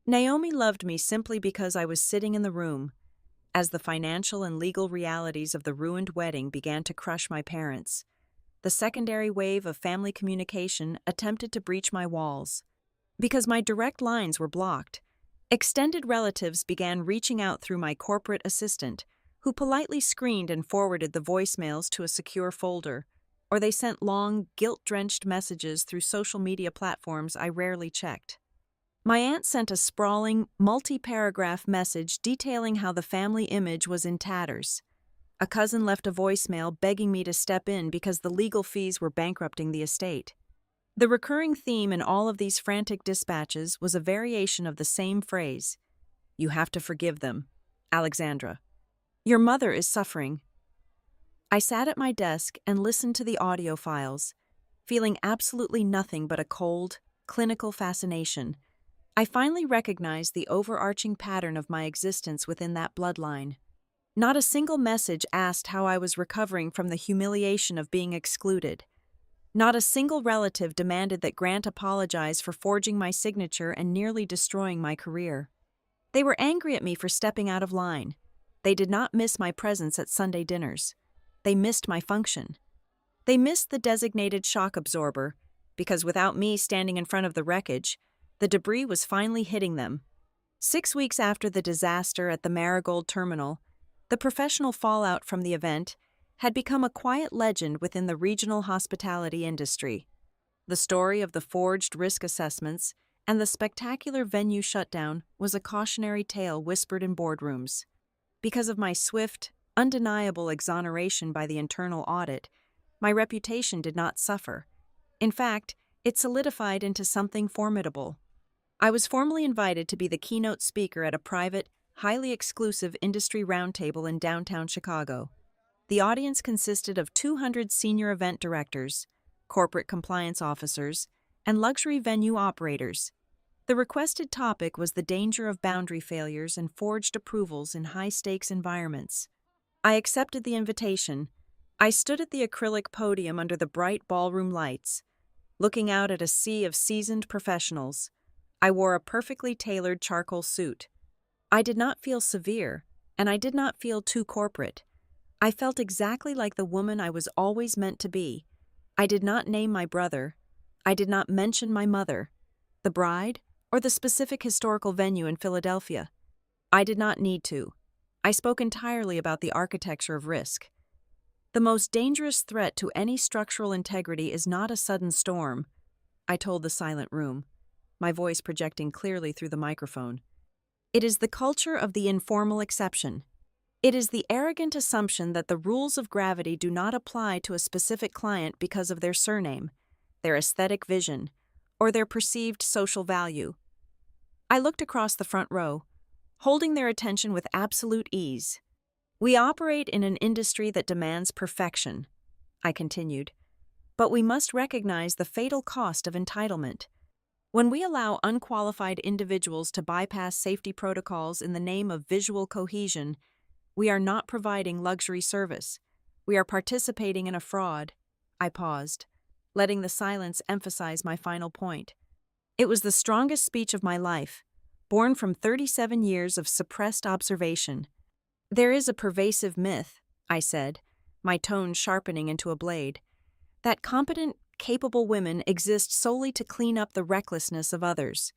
Naomi loved me simply because I was sitting in the room, as the financial and legal realities of the ruined wedding began to crush my parents. The secondary wave of family communication attempted to breach my walls. Because my direct lines were blocked, extended relatives began reaching out through my corporate assistant, who politely screened and forwarded the voicemails to a secure folder, or they sent long, guilt-drenched messages through social media platforms I rarely checked. My aunt sent a sprawling, multi-paragraph message detailing how the family image was in tatters. A cousin left a voicemail begging me to step in because the legal fees were bankrupting the estate. The recurring theme in all of these frantic dispatches was a variation of the same phrase. "You have to forgive them, Alexandra. Your mother is suffering." I sat at my desk and listened to the audio files, feeling absolutely nothing but a cold, clinical fascination. I finally recognized the overarching pattern of my existence within that bloodline. Not a single message asked how I was recovering from the humiliation of being excluded. Not a single relative demanded that Grant apologize for forging my signature and nearly destroying my career. They were angry at me for stepping out of line. They did not miss my presence at Sunday dinners. They missed my function. They missed the designated shock absorber, because without me standing in front of the wreckage, the debris was finally hitting them. 6 weeks after the disaster at the Marigold Terminal, the professional fallout from the event had become a quiet legend within the regional hospitality industry. The story of the forged risk assessments and the spectacular venue shutdown was a cautionary tale whispered in boardrooms. Because of my swift, undeniable exoneration by the internal audit, my reputation did not suffer. In fact, it solidified into something formidable. I was formally invited to be the keynote speaker at a private, highly exclusive industry roundtable in downtown Chicago. The audience consisted of 200 senior event directors, corporate compliance officers, and luxury venue operators. The requested topic was the danger of boundary failures and forged approvals in high-stakes environments. I accepted the invitation. I stood at the acrylic podium under the bright ballroom lights, looking out at a sea of seasoned professionals. I wore a perfectly tailored charcoal suit. I did not feel severe, and I did not feel too corporate. I felt exactly like the woman I was always meant to be. I did not name my brother. I did not mention my mother, the bride, or the specific historical venue in Philadelphia. I did not need to. I spoke entirely about the architecture of risk. The most dangerous threat to any structural integrity is not a sudden storm, I told the silent room, my voice projecting clearly through the microphone. It is the culture of the informal exception. It is the arrogant assumption that the rules of gravity do not apply to a specific client because of their surname, their aesthetic vision, or their perceived social value. I looked across the front row, holding their attention with absolute ease. We operate in an industry that demands perfection, I continued, but we must recognize the fatal cost of entitlement. When we allow unqualified individuals to bypass safety protocols in the name of visual cohesion, we are not providing luxury service. We are participating in a fraud. I paused, letting the silence emphasize my final point. It was the strongest speech of my life, born from 37 years of suppressed observation. There is a pervasive myth, I said, my tone sharpening into a blade, that competent, capable women exist solely to clean up the recklessness of others.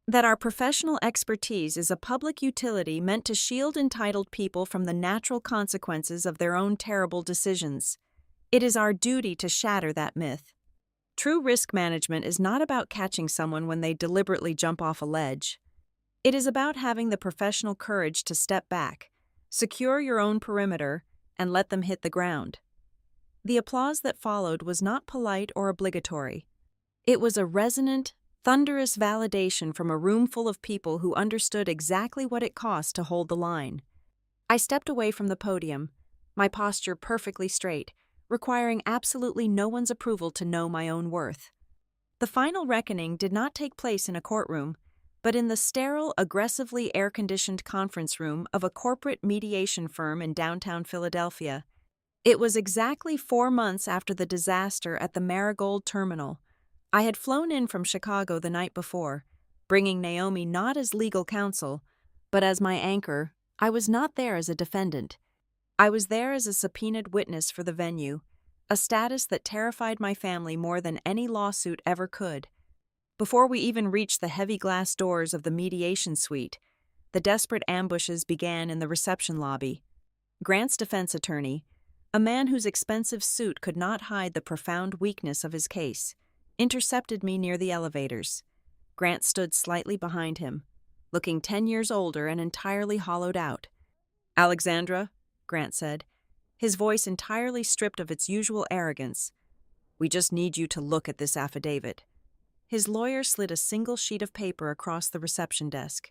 That our professional expertise is a public utility meant to shield entitled people from the natural consequences of their own terrible decisions. It is our duty to shatter that myth. True risk management is not about catching someone when they deliberately jump off a ledge. It is about having the professional courage to step back, secure your own perimeter, and let them hit the ground. The applause that followed was not polite or obligatory. It was a resonant, thunderous validation from a room full of people who understood exactly what it cost to hold the line. I stepped away from the podium, my posture perfectly straight, requiring absolutely no one's approval to know my own worth. The final reckoning did not take place in a courtroom, but in the sterile, aggressively air-conditioned conference room of a corporate mediation firm in downtown Philadelphia. It was exactly 4 months after the disaster at the Marigold Terminal. I had flown in from Chicago the night before, bringing Naomi not as legal counsel, but as my anchor. I was not there as a defendant. I was there as a subpoenaed witness for the venue, a status that terrified my family more than any lawsuit ever could. Before we even reached the heavy glass doors of the mediation suite, the desperate ambushes began in the reception lobby. Grant's defense attorney, a man whose expensive suit could not hide the profound weakness of his case, intercepted me near the elevators. Grant stood slightly behind him, looking 10 years older and entirely hollowed out. "Alexandra," Grant said, his voice entirely stripped of its usual arrogance, "we just need you to look at this affidavit." His lawyer slid a single sheet of paper across the reception desk.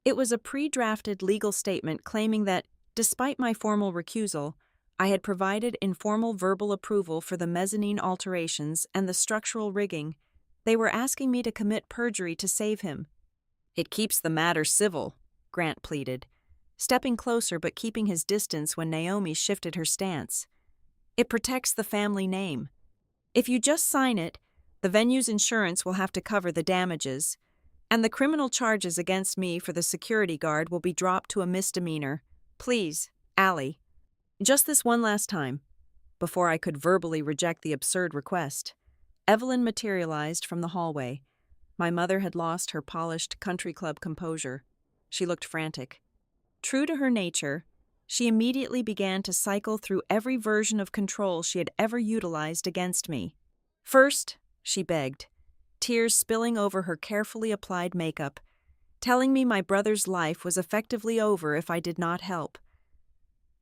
It was a pre-drafted legal statement claiming that, despite my formal recusal, I had provided informal verbal approval for the mezzanine alterations and the structural rigging. They were asking me to commit perjury to save him. "It keeps the matter civil," Grant pleaded, stepping closer but keeping his distance when Naomi shifted her stance. "It protects the family name. If you just sign it, the venue's insurance will have to cover the damages. And the criminal charges against me for the security guard will be dropped to a misdemeanor. Please, Allie. Just this one last time. Before I could verbally reject the absurd request, Evelyn materialized from the hallway. My mother had lost her polished country club composure. She looked frantic. True to her nature, she immediately began to cycle through every version of control she had ever utilized against me. First, she begged, tears spilling over her carefully applied makeup, telling me my brother's life was effectively over if I did not help.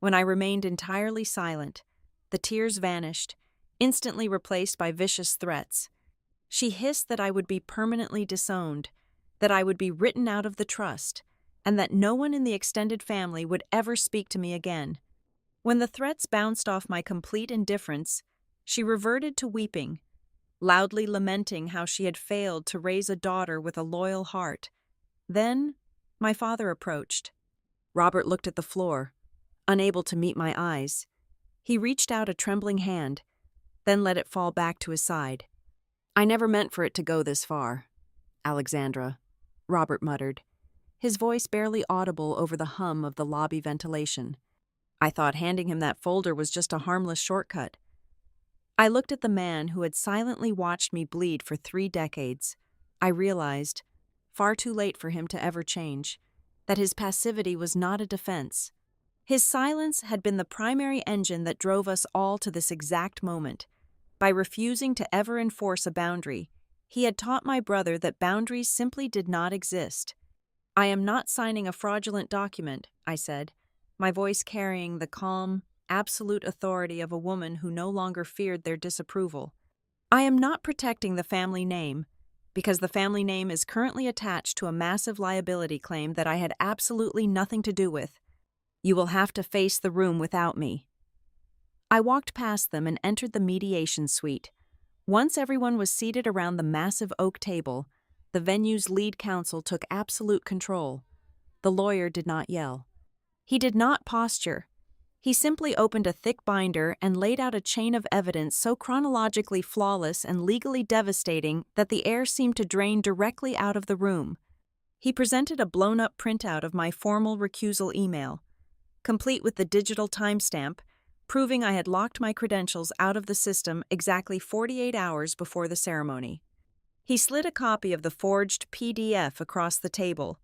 When I remained entirely silent, the tears vanished, instantly replaced by vicious threats. She hissed that I would be permanently disowned, that I would be written out of the trust, and that no one in the extended family would ever speak to me again. When the threats bounced off my complete indifference, she reverted to weeping, loudly lamenting how she had failed to raise a daughter with a loyal heart. Then, my father approached. Robert looked at the floor, unable to meet my eyes. He reached out a trembling hand, then let it fall back to his side. "I never meant for it to go this far, Alexandra," Robert muttered, his voice barely audible over the hum of the lobby ventilation. "I thought handing him that folder was just a harmless shortcut." I looked at the man who had silently watched me bleed for 3 decades. I realized, far too late for him to ever change, that his passivity was not a defense. His silence had been the primary engine that drove us all to this exact moment. By refusing to ever enforce a boundary, he had taught my brother that boundaries simply did not exist. "I am not signing a fraudulent document," I said, my voice carrying the calm, absolute authority of a woman who no longer feared their disapproval. "I am not protecting the family name, because the family name is currently attached to a massive liability claim that I had absolutely nothing to do with. You will have to face the room without me." I walked past them and entered the mediation suite. Once everyone was seated around the massive oak table, the venue's lead counsel took absolute control. The lawyer did not yell. He did not posture. He simply opened a thick binder and laid out a chain of evidence so chronologically flawless and legally devastating that the air seemed to drain directly out of the room. He presented a blown-up printout of my formal recusal email, complete with the digital timestamp, proving I had locked my credentials out of the system exactly 48 hours before the ceremony. He slid a copy of the forged PDF across the table,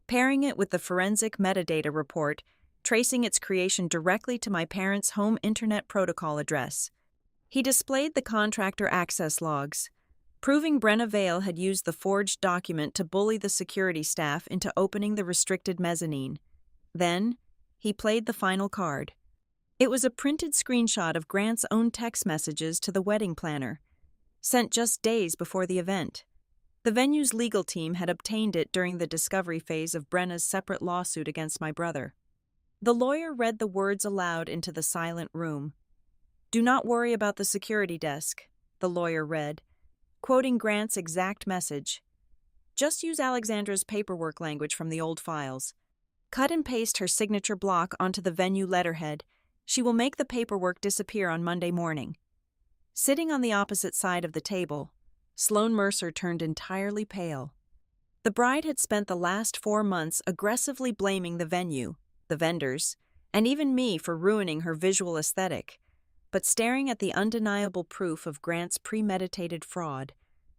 pairing it with the forensic metadata report, tracing its creation directly to my parents' home internet protocol address. He displayed the contractor access logs, proving Brenna Vale had used the forged document to bully the security staff into opening the restricted mezzanine. Then, he played the final card. It was a printed screenshot of Grant's own text messages to the wedding planner, sent just days before the event. The venue's legal team had obtained it during the discovery phase of Brenna's separate lawsuit against my brother. The lawyer read the words aloud into the silent room. "Do not worry about the security desk," the lawyer read, quoting Grant's exact message. "Just use Alexandra's paperwork language from the old files. Cut and paste her signature block onto the venue letterhead. She will make the paperwork disappear on Monday morning." Sitting on the opposite side of the table, Sloan Mercer turned entirely pale. The bride had spent the last 4 months aggressively blaming the venue, the vendors, and even me for ruining her visual aesthetic. But staring at the undeniable proof of Grant's premeditated fraud,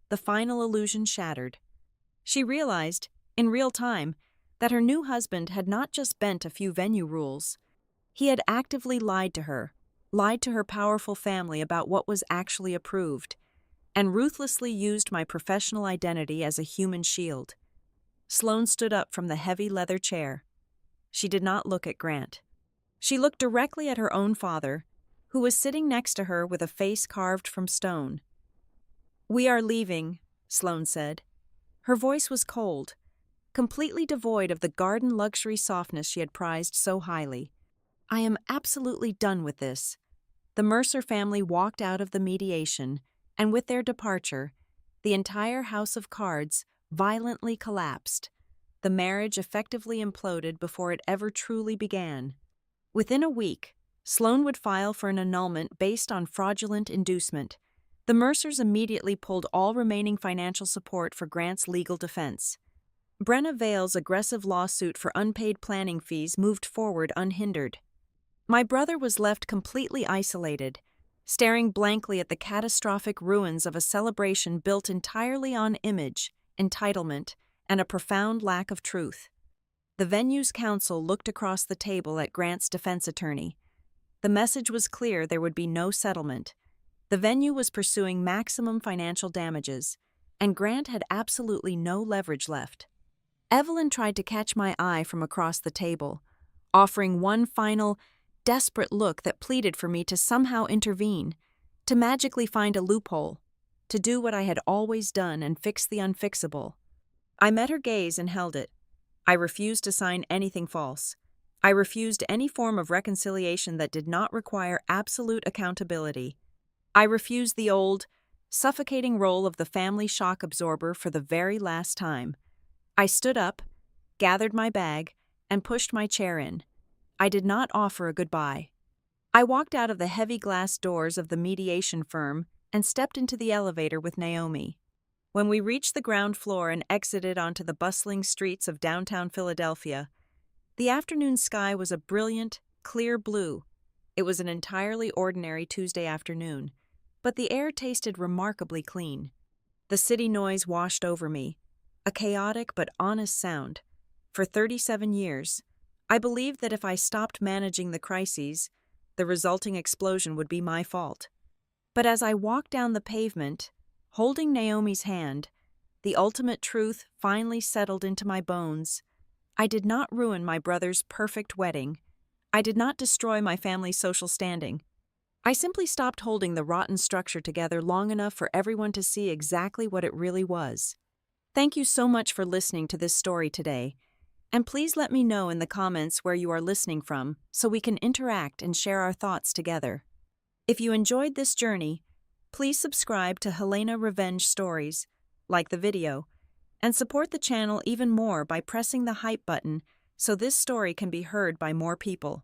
the final illusion shattered. She realized, in real time, that her new husband had not just bent a few venue rules. He had actively lied to her powerful family about what was actually approved, and ruthlessly used my professional identity as a human shield. Sloan stood up from the heavy leather chair. She did not look at Grant. She looked directly at her own father, who was sitting next to her with a face carved from stone. "We are leaving," Sloan said. Her voice was cold, completely devoid of the garden luxury softness she had prized so highly. "I am absolutely done with this." The Mercer family walked out of the mediation, and with their departure, the entire house of cards violently collapsed. The marriage effectively imploded before it ever truly began. Within a week, Sloan would file for an annulment based on fraudulent inducement. The Mercers immediately pulled all remaining financial support for Grant's legal defense. Brenna Vale's aggressive lawsuit for unpaid planning fees moved forward unhindered. My brother was left completely isolated, staring blankly at the catastrophic ruins of a celebration built entirely on image, entitlement, and a profound lack of truth. The venue's counsel looked across the table at Grant's defense attorney. The message was clear: there would be no settlement. The venue was pursuing maximum financial damages, and Grant had absolutely no leverage left. Evelyn tried to catch my eye from across the table, offering one final, desperate look that pleaded for me to somehow intervene, to magically find a loophole, to do what I had always done and fix the unfixable. I met her gaze and held it. I refused to sign anything false. I refused any form of reconciliation that did not require absolute accountability. I refused the old, suffocating role of the family shock absorber for the very last time. I stood up, gathered my bag, and pushed my chair in. I did not offer a goodbye. I walked out of the heavy glass doors of the mediation firm and stepped into the elevator with Naomi. When we reached the ground floor and exited onto the bustling streets of downtown Philadelphia, the afternoon sky was a brilliant, clear blue. It was an entirely ordinary Tuesday afternoon, but the air tasted remarkably clean. The city noise washed over me, a chaotic but honest sound. For 37 years, I believed that if I stopped managing the crises, the resulting explosion would be my fault. But as I walked down the pavement, holding Naomi's hand, the ultimate truth finally settled into my bones. I did not ruin my brother's perfect wedding. I did not destroy my family's social standing. I simply stopped holding the rotten structure together long enough for everyone to see exactly what it really was. Thank you so much for listening to this story today, and please let me know in the comments where you are listening from so we can interact and share our thoughts together. If you enjoyed this journey, please subscribe to Helena Revenge Stories, like the video, and support the channel even more by pressing the hype button so this story can be heard by more people.